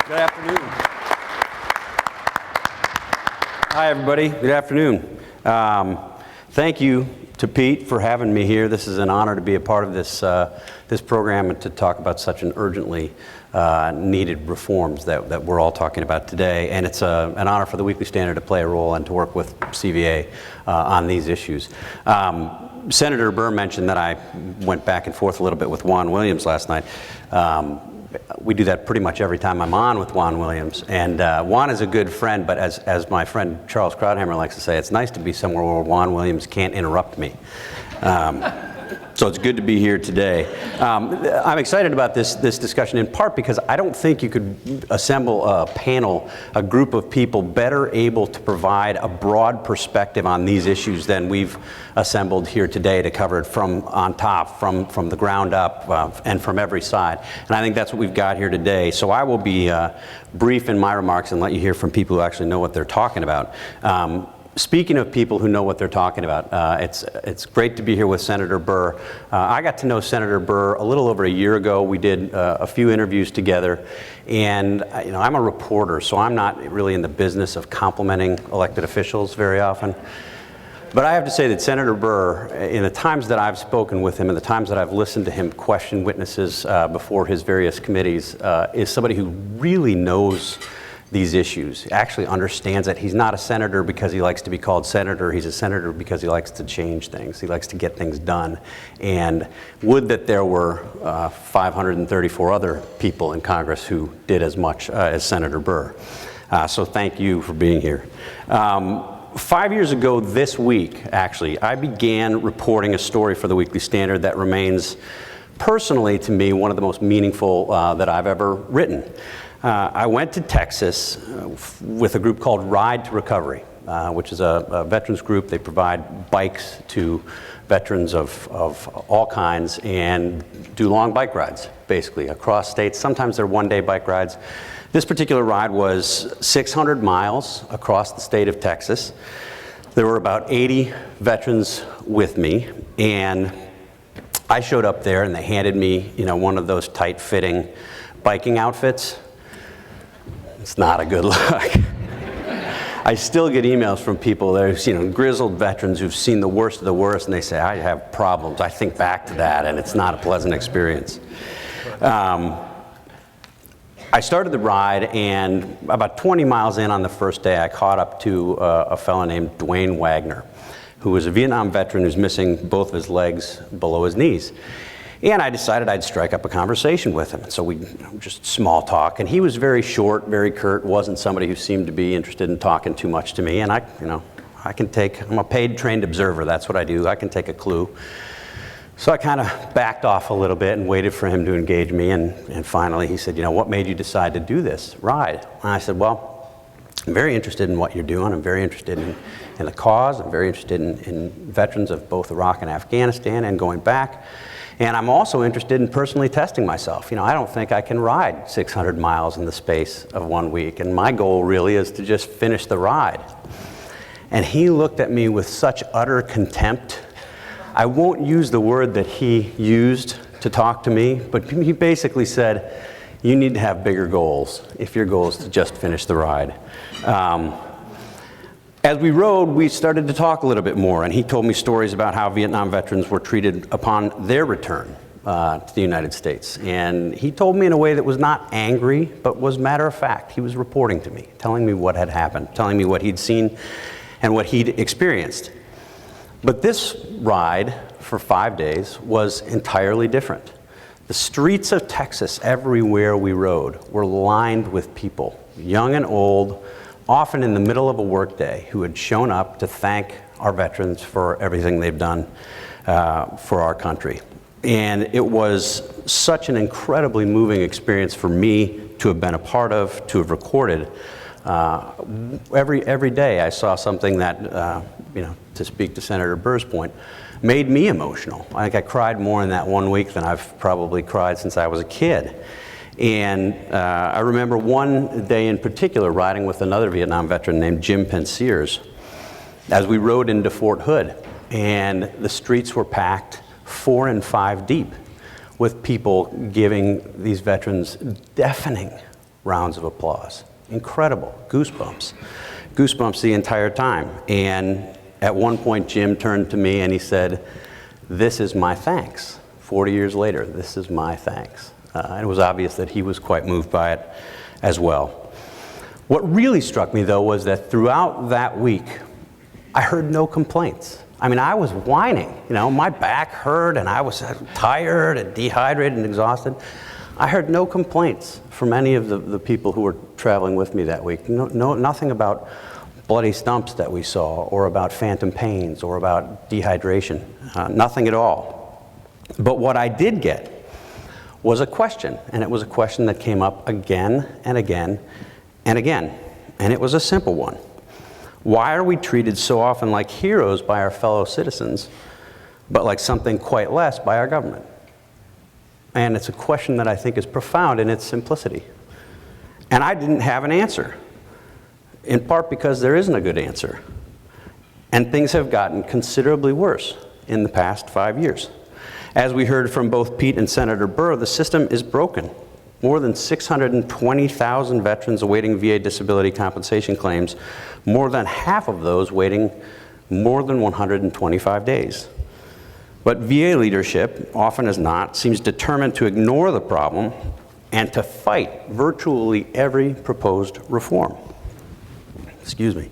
[SPEAKER 5] Good afternoon. Hi, everybody. Good afternoon. Thank you to Pete for having me here. This is an honor to be a part of this program and to talk about such an urgently needed reforms that we're all talking about today. And it's an honor for the Weekly Standard to play a role and to work with CVA on these issues. Senator Burr mentioned that I went back and forth a little bit with Juan Williams last night. We do that pretty much every time I'm on with Juan Williams. And Juan is a good friend, but as my friend Charles Krauthammer likes to say, it's nice to be somewhere where Juan Williams can't interrupt me. So it's good to be here today. I'm excited about this discussion in part because I don't think you could assemble a panel, a group of people better able to provide a broad perspective on these issues than we've assembled here today to cover it from on top, from the ground up, and from every side. And I think that's what we've got here today. So I will be brief in my remarks and let you hear from people who actually know what they're talking about. Speaking of people who know what they're talking about, it's great to be here with Senator Burr. I got to know Senator Burr a little over a year ago. We did a few interviews together, and I'm a reporter, so I'm not really in the business of complimenting elected officials very often. But I have to say that Senator Burr, in the times that I've spoken with him and the times that I've listened to him question witnesses before his various committees, is somebody who really knows these issues, actually understands that he's not a senator because he likes to be called senator. He's a senator because he likes to change things. He likes to get things done. And would that there were 534 other people in Congress who did as much as Senator Burr. So thank you for being here. 5 years ago this week, actually, I began reporting a story for the Weekly Standard that remains personally, to me, one of the most meaningful that I've ever written. I went to Texas with a group called Ride to Recovery, which is a veterans group. They provide bikes to veterans of all kinds and do long bike rides, basically, across states. Sometimes they're one-day bike rides. This particular ride was 600 miles across the state of Texas. There were about 80 veterans with me, and I showed up there and they handed me, one of those tight-fitting biking outfits. It's not a good look. I still get emails from people, there's grizzled veterans who've seen the worst of the worst, and they say, I have problems. I think back to that, and it's not a pleasant experience. I started the ride, and about 20 miles in on the first day, I caught up to a fellow named Dwayne Wagner, who was a Vietnam veteran who's missing both of his legs below his knees. And I decided I'd strike up a conversation with him. So we just small talk, and he was very short, very curt, wasn't somebody who seemed to be interested in talking too much to me. And I'm a paid trained observer, that's what I do. I can take a clue. So I kind of backed off a little bit and waited for him to engage me, and finally he said, what made you decide to do this ride? And I said, well, I'm very interested in what you're doing. I'm very interested in the cause. I'm very interested in veterans of both Iraq and Afghanistan and going back. And I'm also interested in personally testing myself. I don't think I can ride 600 miles in the space of 1 week, and my goal really is to just finish the ride. And he looked at me with such utter contempt. I won't use the word that he used to talk to me, but he basically said, you need to have bigger goals if your goal is to just finish the ride. As we rode, we started to talk a little bit more, and he told me stories about how Vietnam veterans were treated upon their return to the United States. And he told me in a way that was not angry, but was matter of fact. He was reporting to me, telling me what had happened, telling me what he'd seen and what he'd experienced. But this ride for 5 days was entirely different. The streets of Texas, everywhere we rode, were lined with people, young and old, often in the middle of a workday, who had shown up to thank our veterans for everything they've done for our country. And it was such an incredibly moving experience for me to have been a part of, to have recorded. Every day I saw something that, to speak to Senator Burr's point, made me emotional. I think I cried more in that 1 week than I've probably cried since I was a kid. And I remember one day in particular riding with another Vietnam veteran named Jim Pensiers as we rode into Fort Hood, and the streets were packed 4 and 5 deep with people giving these veterans deafening rounds of applause. Incredible. Goosebumps the entire time. And at one point Jim turned to me and he said, "This is my thanks." 40 years later, this is my thanks. And it was obvious that he was quite moved by it as well. What really struck me, though, was that throughout that week, I heard no complaints. I mean, I was whining. My back hurt, and I was tired and dehydrated and exhausted. I heard no complaints from any of the people who were traveling with me that week. Nothing about bloody stumps that we saw, or about phantom pains, or about dehydration. Nothing at all. But what I did get was a question, and it was a question that came up again and again and again, and it was a simple one. Why are we treated so often like heroes by our fellow citizens, but like something quite less by our government? And it's a question that I think is profound in its simplicity. And I didn't have an answer, in part because there isn't a good answer. And things have gotten considerably worse in the past 5 years. As we heard from both Pete and Senator Burr, the system is broken. More than 620,000 veterans awaiting VA disability compensation claims, more than half of those waiting more than 125 days. But VA leadership, often as not, seems determined to ignore the problem and to fight virtually every proposed reform. Excuse me,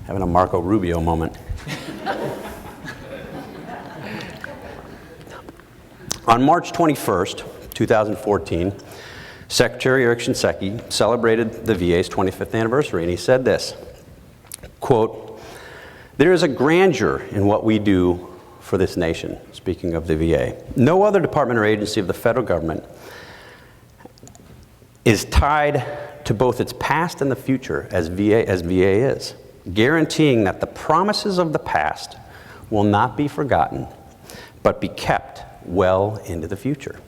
[SPEAKER 5] having a Marco Rubio moment. On March 21st, 2014, Secretary Eric Shinseki celebrated the VA's 25th anniversary, and he said this, quote, "There is a grandeur in what we do for this nation, speaking of the VA. No other department or agency of the federal government is tied to both its past and the future as VA is, guaranteeing that the promises of the past will not be forgotten, but be kept well into the future.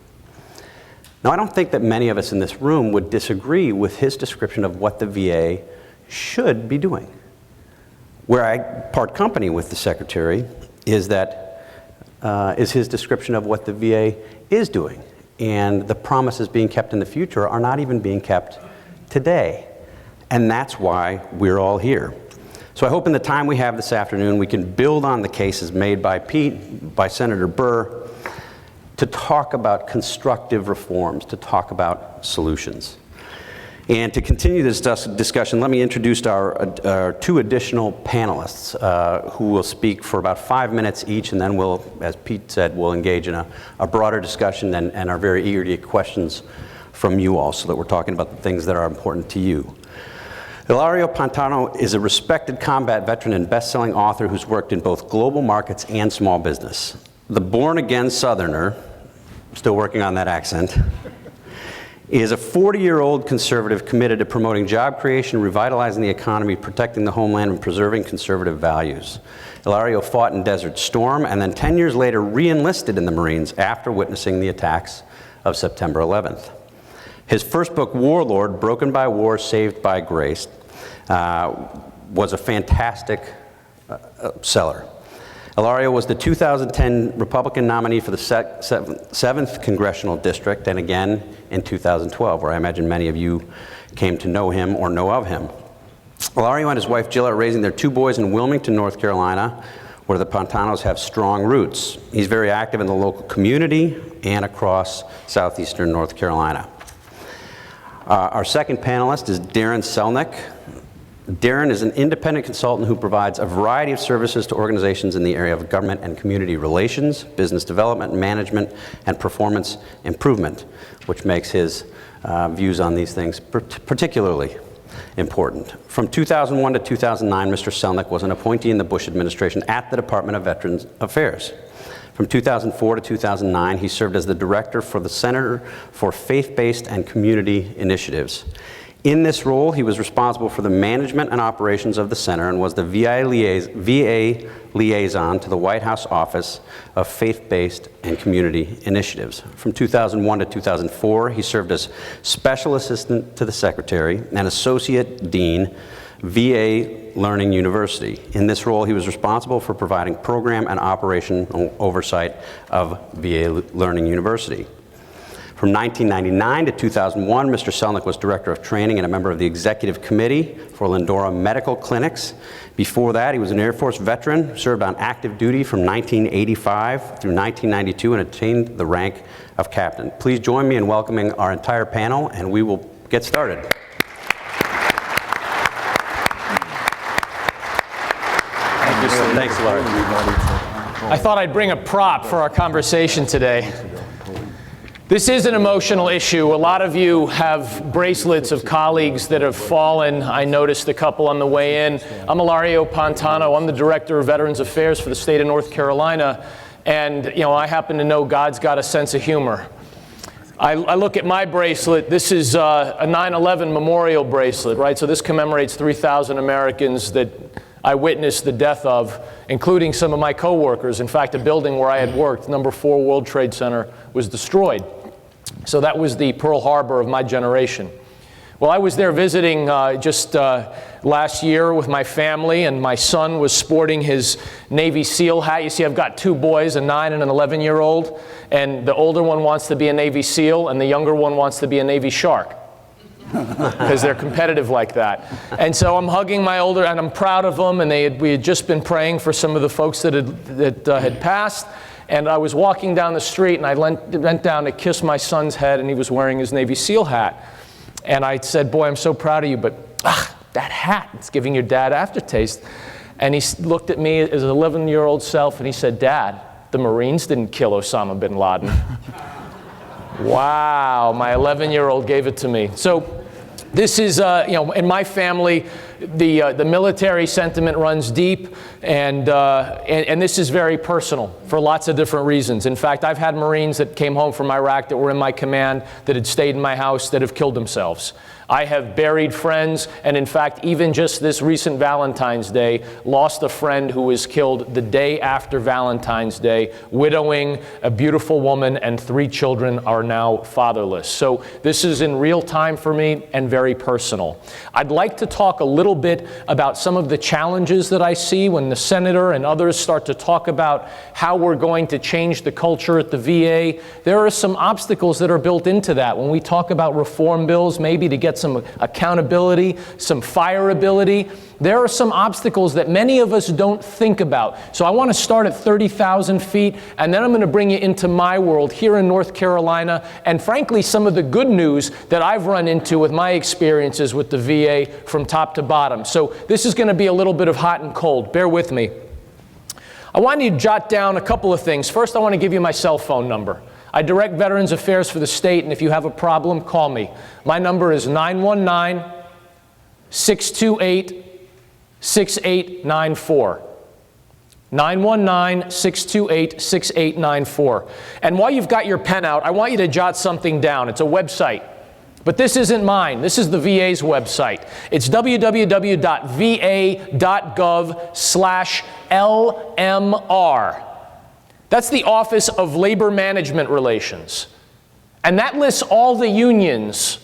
[SPEAKER 5] Now, I don't think that many of us in this room would disagree with his description of what the VA should be doing. Where I part company with the Secretary is his description of what the VA is doing. And the promises being kept in the future are not even being kept today. And that's why we're all here. So I hope in the time we have this afternoon, we can build on the cases made by Pete, by Senator Burr, to talk about constructive reforms, to talk about solutions. And to continue this discussion, let me introduce our two additional panelists who will speak for about 5 minutes each, and then we'll, as Pete said, we'll engage in a broader discussion and are very eager to get questions from you all so that we're talking about the things that are important to you. Illario Pantano is a respected combat veteran and best-selling author who's worked in both global markets and small business. The born-again Southerner, still working on that accent, is a 40-year-old conservative committed to promoting job creation, revitalizing the economy, protecting the homeland, and preserving conservative values. Illario fought in Desert Storm and then 10 years later re-enlisted in the Marines after witnessing the attacks of September 11th. His first book, Warlord, Broken by War, Saved by Grace, was a fantastic seller. Illario was the 2010 Republican nominee for the 7th Congressional District, and again in 2012, where I imagine many of you came to know him or know of him. Illario and his wife Jill are raising their 2 boys in Wilmington, North Carolina, where the Pantanos have strong roots. He's very active in the local community and across southeastern North Carolina. Our second panelist is Darin Selnick. Darin is an independent consultant who provides a variety of services to organizations in the area of government and community relations, business development, management, and performance improvement, which makes his views on these things particularly important. From 2001 to 2009, Mr. Selnick was an appointee in the Bush administration at the Department of Veterans Affairs. From 2004 to 2009, he served as the director for the Center for Faith-Based and Community Initiatives. In this role, he was responsible for the management and operations of the center and was the VA liaison to the White House Office of Faith-Based and Community Initiatives. From 2001 to 2004, he served as special assistant to the secretary and associate dean, VA Learning University. In this role, he was responsible for providing program and operational oversight of VA Learning University. From 1999 to 2001, Mr. Selnick was Director of Training and a member of the Executive Committee for Lindora Medical Clinics. Before that, he was an Air Force veteran, served on active duty from 1985 through 1992, and attained the rank of captain. Please join me in welcoming our entire panel, and we will get started. Thanks, Larry.
[SPEAKER 6] I thought I'd bring a prop for our conversation today. This is an emotional issue. A lot of you have bracelets of colleagues that have fallen. I noticed a couple on the way in. I'm Illario Pantano. I'm the Director of Veterans Affairs for the state of North Carolina. And, you know, I happen to know God's got a sense of humor. I look at my bracelet. This is a 9/11 memorial bracelet, right? So this commemorates 3,000 Americans that I witnessed the death of, including some of my coworkers. In fact, a building where I had worked, number 4 World Trade Center, was destroyed. So that was the Pearl Harbor of my generation. Well, I was there visiting just last year with my family, and my son was sporting his Navy SEAL hat. You see, I've got 2 boys, a 9 and an 11-year-old, and the older one wants to be a Navy SEAL, and the younger one wants to be a Navy Shark, because they're competitive like that. And so I'm hugging my older, and I'm proud of them, and we had just been praying for some of the folks that had passed. And I was walking down the street, and I bent down to kiss my son's head, and he was wearing his Navy SEAL hat. And I said, boy, I'm so proud of you, but that hat, it's giving your dad aftertaste. And he looked at me, his 11-year-old self, and he said, Dad, the Marines didn't kill Osama bin Laden. Wow, my 11-year-old gave it to me. So This is, in my family, the military sentiment runs deep, and this is very personal for lots of different reasons. In fact, I've had Marines that came home from Iraq that were in my command, that had stayed in my house, that have killed themselves. I have buried friends, and in fact, even just this recent Valentine's Day, lost a friend who was killed the day after Valentine's Day, widowing a beautiful woman, and 3 children are now fatherless. So this is in real time for me and very personal. I'd like to talk a little bit about some of the challenges that I see when the senator and others start to talk about how we're going to change the culture at the VA. There are some obstacles that are built into that. When we talk about reform bills, maybe to get some accountability, some fireability, there are some obstacles that many of us don't think about. So I want to start at 30,000 feet, and then I'm going to bring you into my world here in North Carolina, and frankly, some of the good news that I've run into with my experiences with the VA from top to bottom. So this is going to be a little bit of hot and cold. Bear with me. I want you to jot down a couple of things. First, I want to give you my cell phone number. I direct Veterans Affairs for the state, and if you have a problem, call me. My number is 919-628-6894. 919-628-6894. And while you've got your pen out, I want you to jot something down. It's a website. But this isn't mine. This is the VA's website. It's www.va.gov/LMR. That's the Office of Labor Management Relations. And that lists all the unions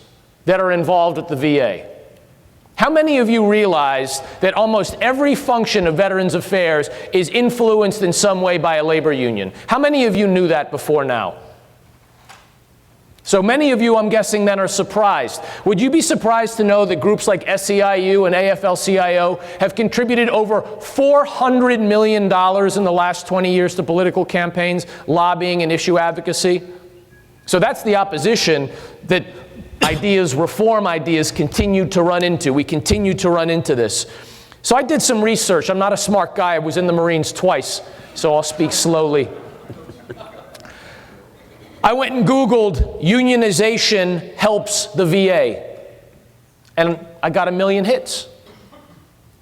[SPEAKER 6] that are involved at the VA. How many of you realize that almost every function of Veterans Affairs is influenced in some way by a labor union? How many of you knew that before now? So many of you, I'm guessing, then are surprised. Would you be surprised to know that groups like SEIU and AFL-CIO have contributed over $400 million in the last 20 years to political campaigns, lobbying, and issue advocacy? So that's the opposition that reform ideas continue to run into. We continue to run into this. So I did some research. I'm not a smart guy. I was in the Marines twice, so I'll speak slowly. I went and Googled unionization helps the VA, and I got 1 million hits.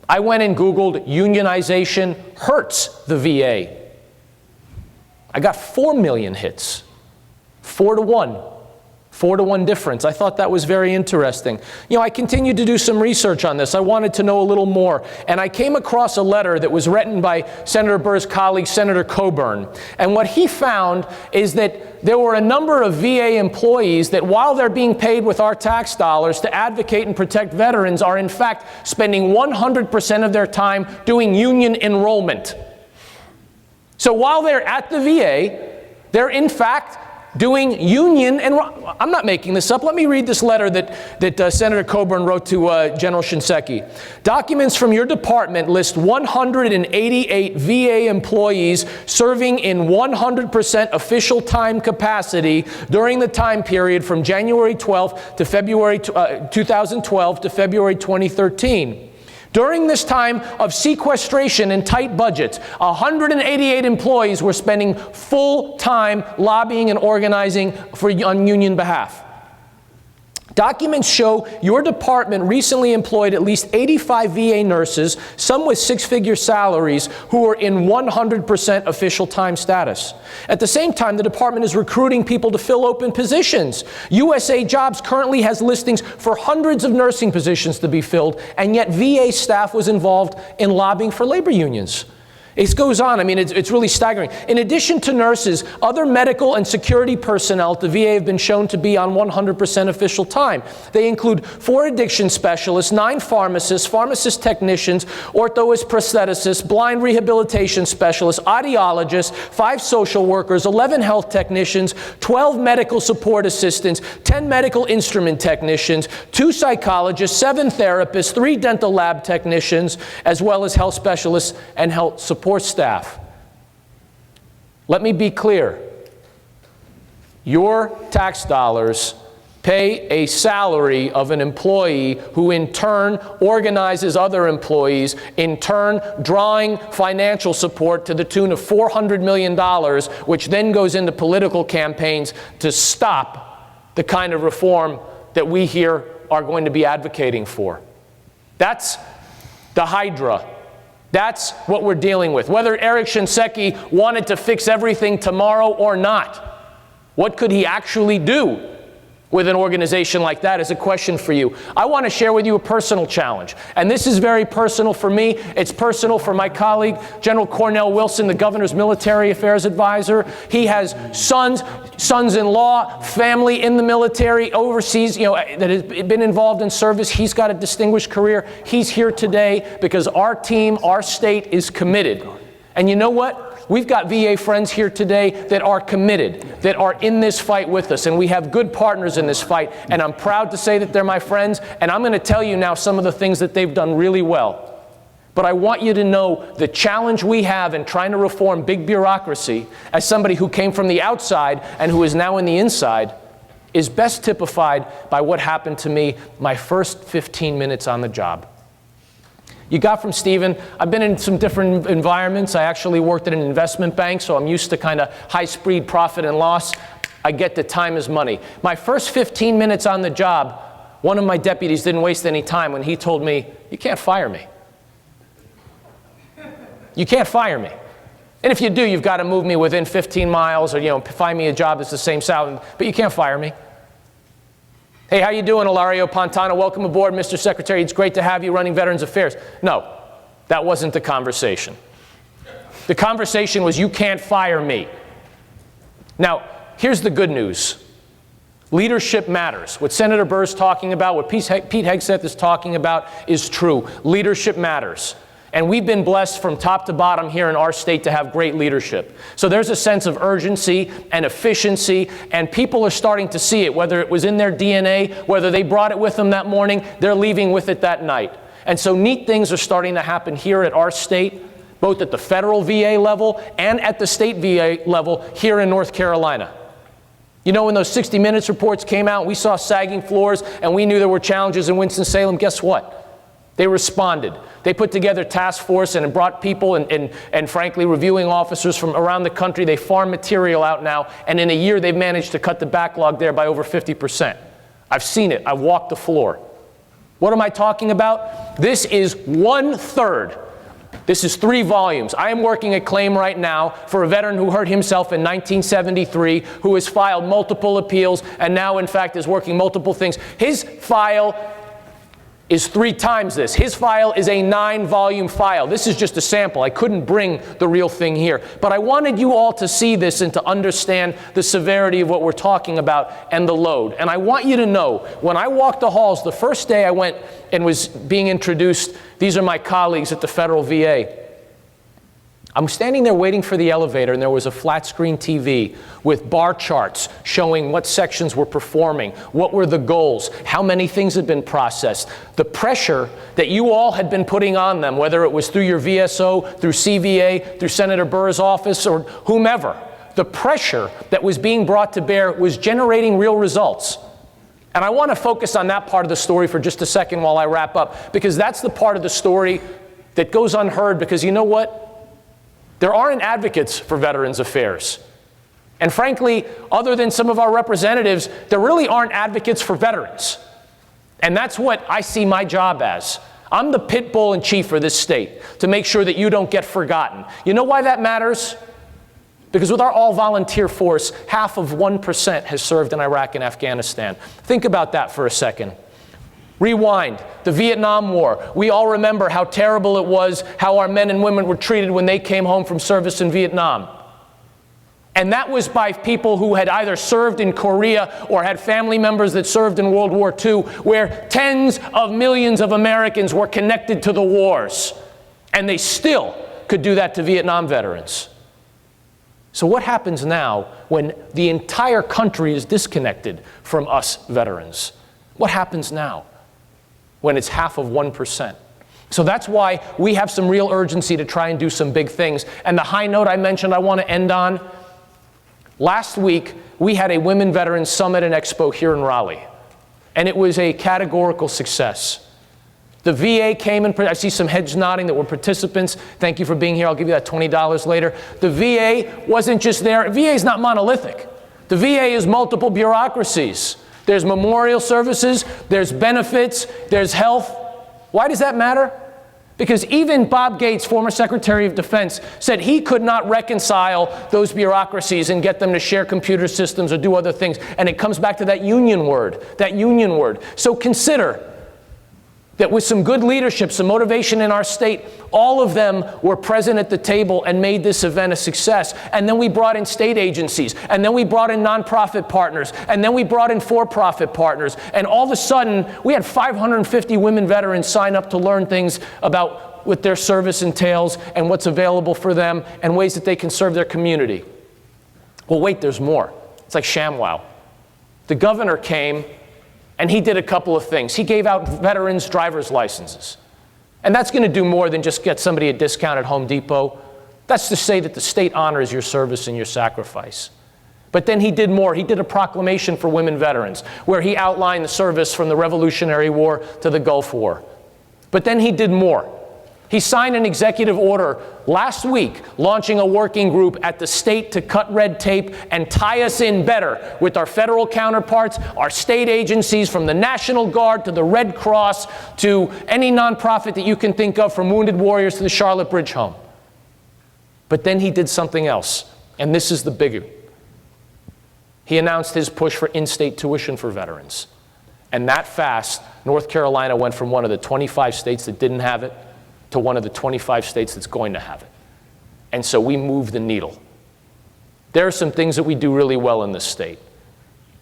[SPEAKER 6] I went and Googled unionization hurts the VA. I got 4 million hits, 4 to 1. 4 to 1 difference. I thought that was very interesting. I continued to do some research on this. I wanted to know a little more. And I came across a letter that was written by Senator Burr's colleague, Senator Coburn. And what he found is that there were a number of VA employees that, while they're being paid with our tax dollars to advocate and protect veterans, are in fact spending 100% of their time doing union enrollment. So while they're at the VA, they're in fact doing union, and I'm not making this up. Let me read this letter that Senator Coburn wrote to General Shinseki. Documents from your department list 188 VA employees serving in 100% official time capacity during the time period from January 12th to February 2012 to February 2013. During this time of sequestration and tight budgets, 188 employees were spending full time lobbying and organizing on union behalf. Documents show your department recently employed at least 85 VA nurses, some with 6-figure salaries, who are in 100% official time status. At the same time, the department is recruiting people to fill open positions. USA Jobs currently has listings for hundreds of nursing positions to be filled, and yet VA staff was involved in lobbying for labor unions. It goes on. I mean, it's really staggering. In addition to nurses, other medical and security personnel at the VA have been shown to be on 100% official time. They include 4 addiction specialists, 9 pharmacists, pharmacist technicians, orthoists, prostheticists, blind rehabilitation specialists, audiologists, 5 social workers, 11 health technicians, 12 medical support assistants, 10 medical instrument technicians, 2 psychologists, 7 therapists, 3 dental lab technicians, as well as health specialists and health support staff. Let me be clear. Your tax dollars pay a salary of an employee who in turn organizes other employees, in turn drawing financial support to the tune of $400 million, which then goes into political campaigns to stop the kind of reform that we here are going to be advocating for. That's the Hydra. That's what we're dealing with. Whether Eric Shinseki wanted to fix everything tomorrow or not, what could he actually do with an organization like that is a question for you. I want to share with you a personal challenge. And this is very personal for me. It's personal for my colleague, General Cornell Wilson, the governor's military affairs advisor. He has sons-in-law, family in the military, overseas, that has been involved in service. He's got a distinguished career. He's here today because our team, our state is committed. And you know what? We've got VA friends here today that are committed, that are in this fight with us, and we have good partners in this fight, and I'm proud to say that they're my friends, and I'm going to tell you now some of the things that they've done really well. But I want you to know the challenge we have in trying to reform big bureaucracy, as somebody who came from the outside and who is now in the inside, is best typified by what happened to me my first 15 minutes on the job. You got from Stephen, I've been in some different environments. I actually worked at an investment bank, so I'm used to kind of high-speed profit and loss. I get that time is money. My first 15 minutes on the job, one of my deputies didn't waste any time when he told me, you can't fire me. You can't fire me. And if you do, you've got to move me within 15 miles or, find me a job that's the same salary, but you can't fire me. Hey, how you doing, Illario Pantano? Welcome aboard, Mr. Secretary. It's great to have you running Veterans Affairs. No, that wasn't the conversation. The conversation was, you can't fire me. Now, here's the good news. Leadership matters. What Senator Burr is talking about, what Pete Hegseth is talking about is true. Leadership matters. And we've been blessed from top to bottom here in our state to have great leadership. So there's a sense of urgency and efficiency, and people are starting to see it, whether it was in their DNA, whether they brought it with them that morning, they're leaving with it that night. And so neat things are starting to happen here at our state, both at the federal VA level and at the state VA level here in North Carolina. When those 60 Minutes reports came out, we saw sagging floors, and we knew there were challenges in Winston-Salem. Guess what? They responded. They put together a task force and brought people and frankly, reviewing officers from around the country. They farm material out now, and in a year, they've managed to cut the backlog there by over 50%. I've seen it. I've walked the floor. What am I talking about? This is 1/3. This is 3 volumes. I am working a claim right now for a veteran who hurt himself in 1973, who has filed multiple appeals, and now, in fact, is working multiple things. His file is 3 times this. His file is a 9-volume file. This is just a sample. I couldn't bring the real thing here. But I wanted you all to see this and to understand the severity of what we're talking about and the load. And I want you to know, when I walked the halls, the first day I went and was being introduced, these are my colleagues at the federal VA. I'm standing there waiting for the elevator, and there was a flat screen TV with bar charts showing what sections were performing, what were the goals, how many things had been processed. The pressure that you all had been putting on them, whether it was through your VSO, through CVA, through Senator Burr's office, or whomever, the pressure that was being brought to bear was generating real results. And I want to focus on that part of the story for just a second while I wrap up, because that's the part of the story that goes unheard, because you know what? There aren't advocates for Veterans Affairs. And frankly, other than some of our representatives, there really aren't advocates for veterans. And that's what I see my job as. I'm the pit bull in chief for this state, to make sure that you don't get forgotten. You know why that matters? Because with our all-volunteer force, half of 1% has served in Iraq and Afghanistan. Think about that for a second. Rewind, the Vietnam War. We all remember how terrible it was, how our men and women were treated when they came home from service in Vietnam. And that was by people who had either served in Korea or had family members that served in World War II, where tens of millions of Americans were connected to the wars. And they still could do that to Vietnam veterans. So what happens now when the entire country is disconnected from us veterans? What happens now when it's half of 1%? So that's why we have some real urgency to try and do some big things. And the high note I mentioned I want to end on, last week we had a Women Veterans Summit and Expo here in Raleigh. And it was a categorical success. The VA came and, I see some heads nodding that were participants. Thank you for being here. I'll give you that $20 later. The VA wasn't just there. VA is not monolithic. The VA is multiple bureaucracies. There's memorial services, there's benefits, there's health. Why does that matter? Because even Bob Gates, former Secretary of Defense, said he could not reconcile those bureaucracies and get them to share computer systems or do other things. And it comes back to that union word, So consider that with some good leadership, some motivation in our state, all of them were present at the table and made this event a success. And then we brought in state agencies, and then we brought in nonprofit partners, and then we brought in for-profit partners. And all of a sudden, we had 550 women veterans sign up to learn things about what their service entails and what's available for them and ways that they can serve their community. Well, wait, there's more. It's like ShamWow. The governor came, and he did a couple of things. He gave out veterans' driver's licenses. And that's going to do more than just get somebody a discount at Home Depot. That's to say that the state honors your service and your sacrifice. But then he did more. He did a proclamation for women veterans, where he outlined the service from the Revolutionary War to the Gulf War. But then he did more. He signed an executive order last week launching a working group at the state to cut red tape and tie us in better with our federal counterparts, our state agencies, from the National Guard to the Red Cross to any nonprofit that you can think of, from Wounded Warriors to the Charlotte Bridge Home. But then he did something else, and this is the biggie. He announced his push for in-state tuition for veterans. And that fast, North Carolina went from one of the 25 states that didn't have it to one of the 25 states that's going to have it. And so we moved the needle. There are some things that we do really well in this state.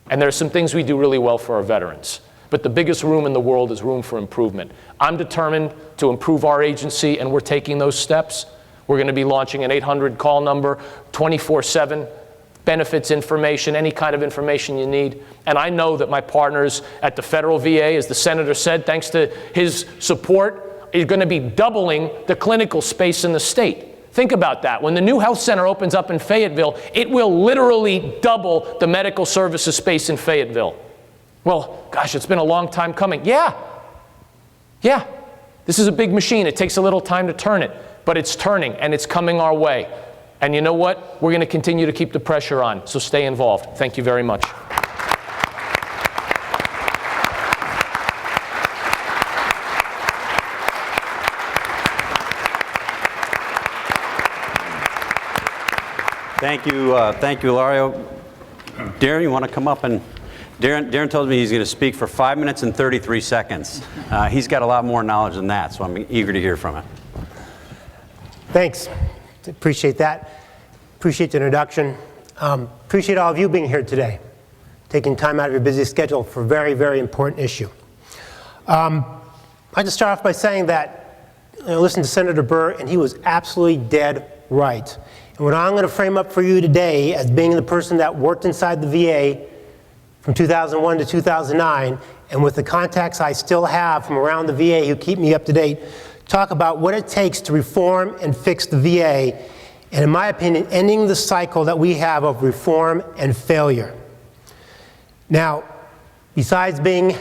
[SPEAKER 6] And there are some things we do really well for our veterans. But the biggest room in the world is room for improvement. I'm determined to improve our agency, and we're taking those steps. We're going to be launching an 800 call number, 24/7, benefits information, any kind of information you need. And I know that my partners at the federal VA, as the senator said, thanks to his support, is going to be doubling the clinical space in the state. Think about that. When the new health center opens up in Fayetteville, it will literally double the medical services space in Fayetteville. Well, gosh, it's been a long time coming. Yeah. This is a big machine. It takes a little time to turn it, but it's turning and it's coming our way. And you know what? We're going to continue to keep the pressure on, so stay involved. Thank you very much.
[SPEAKER 5] Thank you, Illario. Darin, you want to come up? And Darin told me he's going to speak for 5 minutes and 33 seconds. He's got a lot more knowledge than that, so I'm eager to hear from him.
[SPEAKER 7] Thanks. Appreciate that. Appreciate the introduction. Appreciate all of you being here today, taking time out of your busy schedule for a very, very important issue. I'd like to start off by saying that I listened to Senator Burr, and he was absolutely dead right. And what I'm going to frame up for you today as being the person that worked inside the VA from 2001 to 2009, and with the contacts I still have from around the VA who keep me up to date, talk about what it takes to reform and fix the VA, and in my opinion, ending the cycle that we have of reform and failure. Now, besides being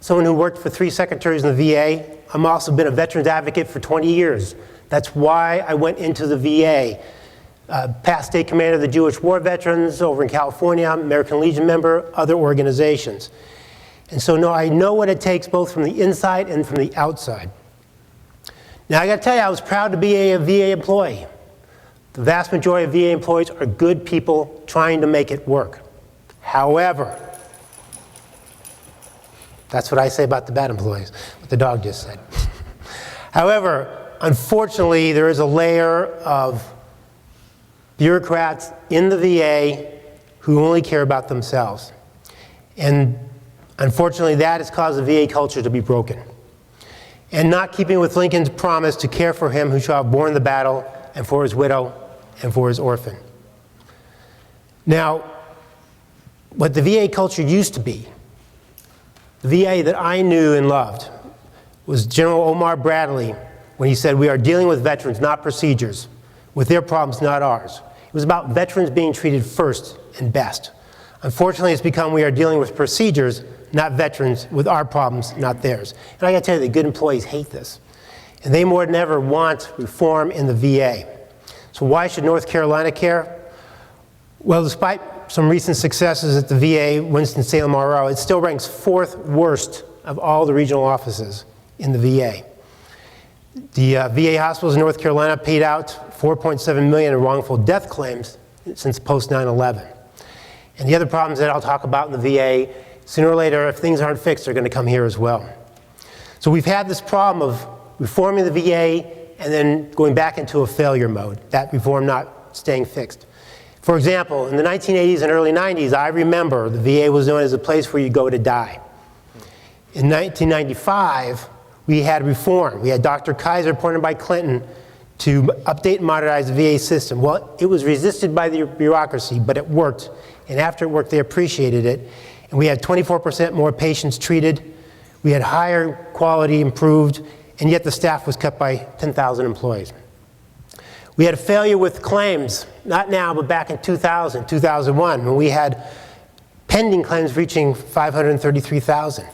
[SPEAKER 7] someone who worked for 3 secretaries in the VA, I've also been a veterans advocate for 20 years. That's why I went into the VA. Past state commander of the Jewish War Veterans over in California, American Legion member, other organizations. And so I know what it takes both from the inside and from the outside. Now I got to tell you, I was proud to be a VA employee. The vast majority of VA employees are good people trying to make it work. However, that's what I say about the bad employees, what the dog just said. However, unfortunately, there is a layer of bureaucrats in the VA who only care about themselves. And unfortunately, that has caused the VA culture to be broken. And not keeping with Lincoln's promise to care for him who shall have borne the battle, and for his widow, and for his orphan. Now, what the VA culture used to be, the VA that I knew and loved, was General Omar Bradley, when he said, "We are dealing with veterans, not procedures, with their problems, not ours." It was about veterans being treated first and best. Unfortunately, it's become we are dealing with procedures, not veterans, with our problems, not theirs. And I gotta tell you, the good employees hate this. And they more than ever want reform in the VA. So why should North Carolina care? Well, despite some recent successes at the VA, Winston-Salem RO, it still ranks 4th worst of all the regional offices in the VA. The VA hospitals in North Carolina paid out $4.7 million in wrongful death claims since post 9/11. And the other problems that I'll talk about in the VA, sooner or later, if things aren't fixed, they're going to come here as well. So we've had this problem of reforming the VA and then going back into a failure mode, that reform not staying fixed. For example, in the 1980s and early 90s, I remember the VA was known as a place where you go to die. In 1995, we had reform. We had Dr. Kaiser appointed by Clinton to update and modernize the VA system. Well, it was resisted by the bureaucracy, but it worked. And after it worked, they appreciated it. And we had 24% more patients treated. We had higher quality improved, and yet the staff was cut by 10,000 employees. We had a failure with claims, not now, but back in 2000, 2001, when we had pending claims reaching 533,000.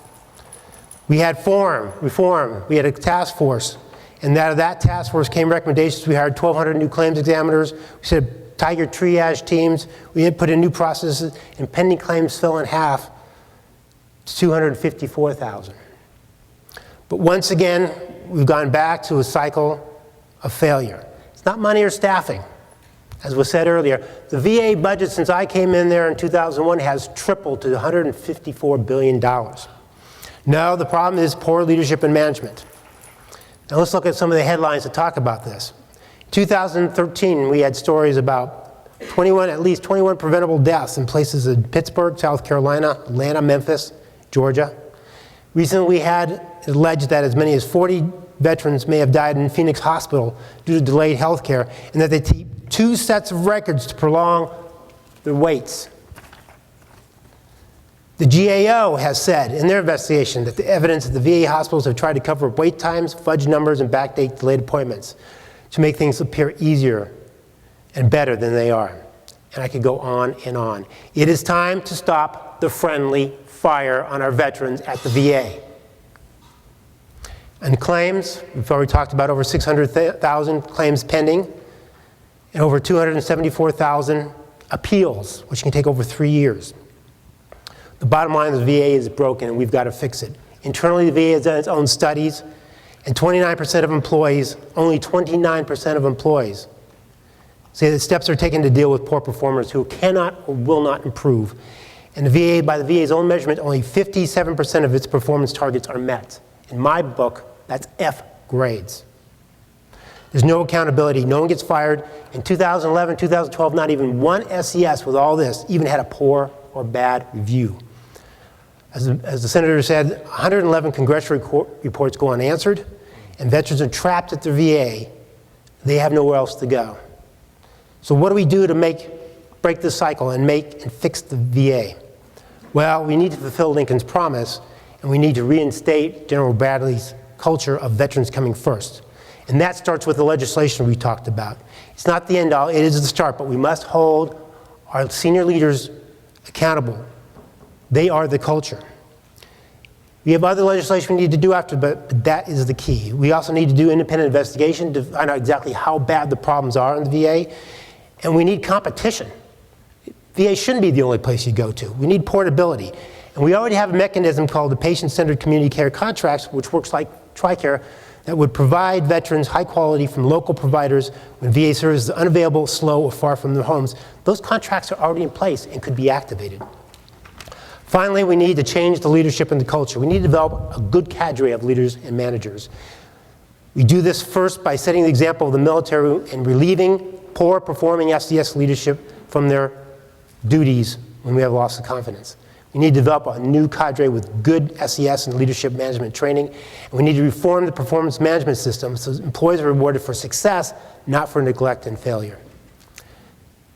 [SPEAKER 7] We had reform, we had a task force, and out of that task force came recommendations. We hired 1,200 new claims examiners. We set up tiger triage teams. We had put in new processes, and pending claims fell in half to 254,000. But once again, we've gone back to a cycle of failure. It's not money or staffing. As was said earlier, the VA budget since I came in there in 2001 has tripled to $154 billion. No, the problem is poor leadership and management. Now let's look at some of the headlines that talk about this. In 2013, we had stories about at least 21 preventable deaths in places in Pittsburgh, South Carolina, Atlanta, Memphis, Georgia. Recently, we had alleged that as many as 40 veterans may have died in Phoenix Hospital due to delayed health care, and that they keep 2 sets of records to prolong their waits. The GAO has said in their investigation that the evidence that the VA hospitals have tried to cover up wait times, fudge numbers, and backdate delayed appointments to make things appear easier and better than they are. And I could go on and on. It is time to stop the friendly fire on our veterans at the VA. And claims, we've already talked about over 600,000 claims pending, and over 274,000 appeals, which can take over 3 years. The bottom line is the VA is broken, and we've got to fix it. Internally, the VA has done its own studies, and 29% of employees, only 29% of employees, say that steps are taken to deal with poor performers who cannot or will not improve. And the VA, by the VA's own measurement, only 57% of its performance targets are met. In my book, that's F grades. There's no accountability. No one gets fired. In 2011, 2012, not even one SES with all this even had a poor or bad review. As the senator said, 111 congressional reports go unanswered, and veterans are trapped at the VA. They have nowhere else to go. So what do we do to break this cycle and fix the VA? Well, we need to fulfill Lincoln's promise, and we need to reinstate General Bradley's culture of veterans coming first. And that starts with the legislation we talked about. It's not the end all, it is the start, but we must hold our senior leaders accountable. They are the culture. We have other legislation we need to do after, but that is the key. We also need to do independent investigation to find out exactly how bad the problems are in the VA, and we need competition. VA shouldn't be the only place you go to. We need portability. And we already have a mechanism called the Patient-Centered Community Care Contracts, which works like TRICARE, that would provide veterans high quality from local providers when VA service is unavailable, slow, or far from their homes. Those contracts are already in place and could be activated. Finally, we need to change the leadership and the culture. We need to develop a good cadre of leaders and managers. We do this first by setting the example of the military and relieving poor performing SDS leadership from their duties when we have loss of confidence. We need to develop a new cadre with good SES and leadership management training. And we need to reform the performance management system so employees are rewarded for success, not for neglect and failure.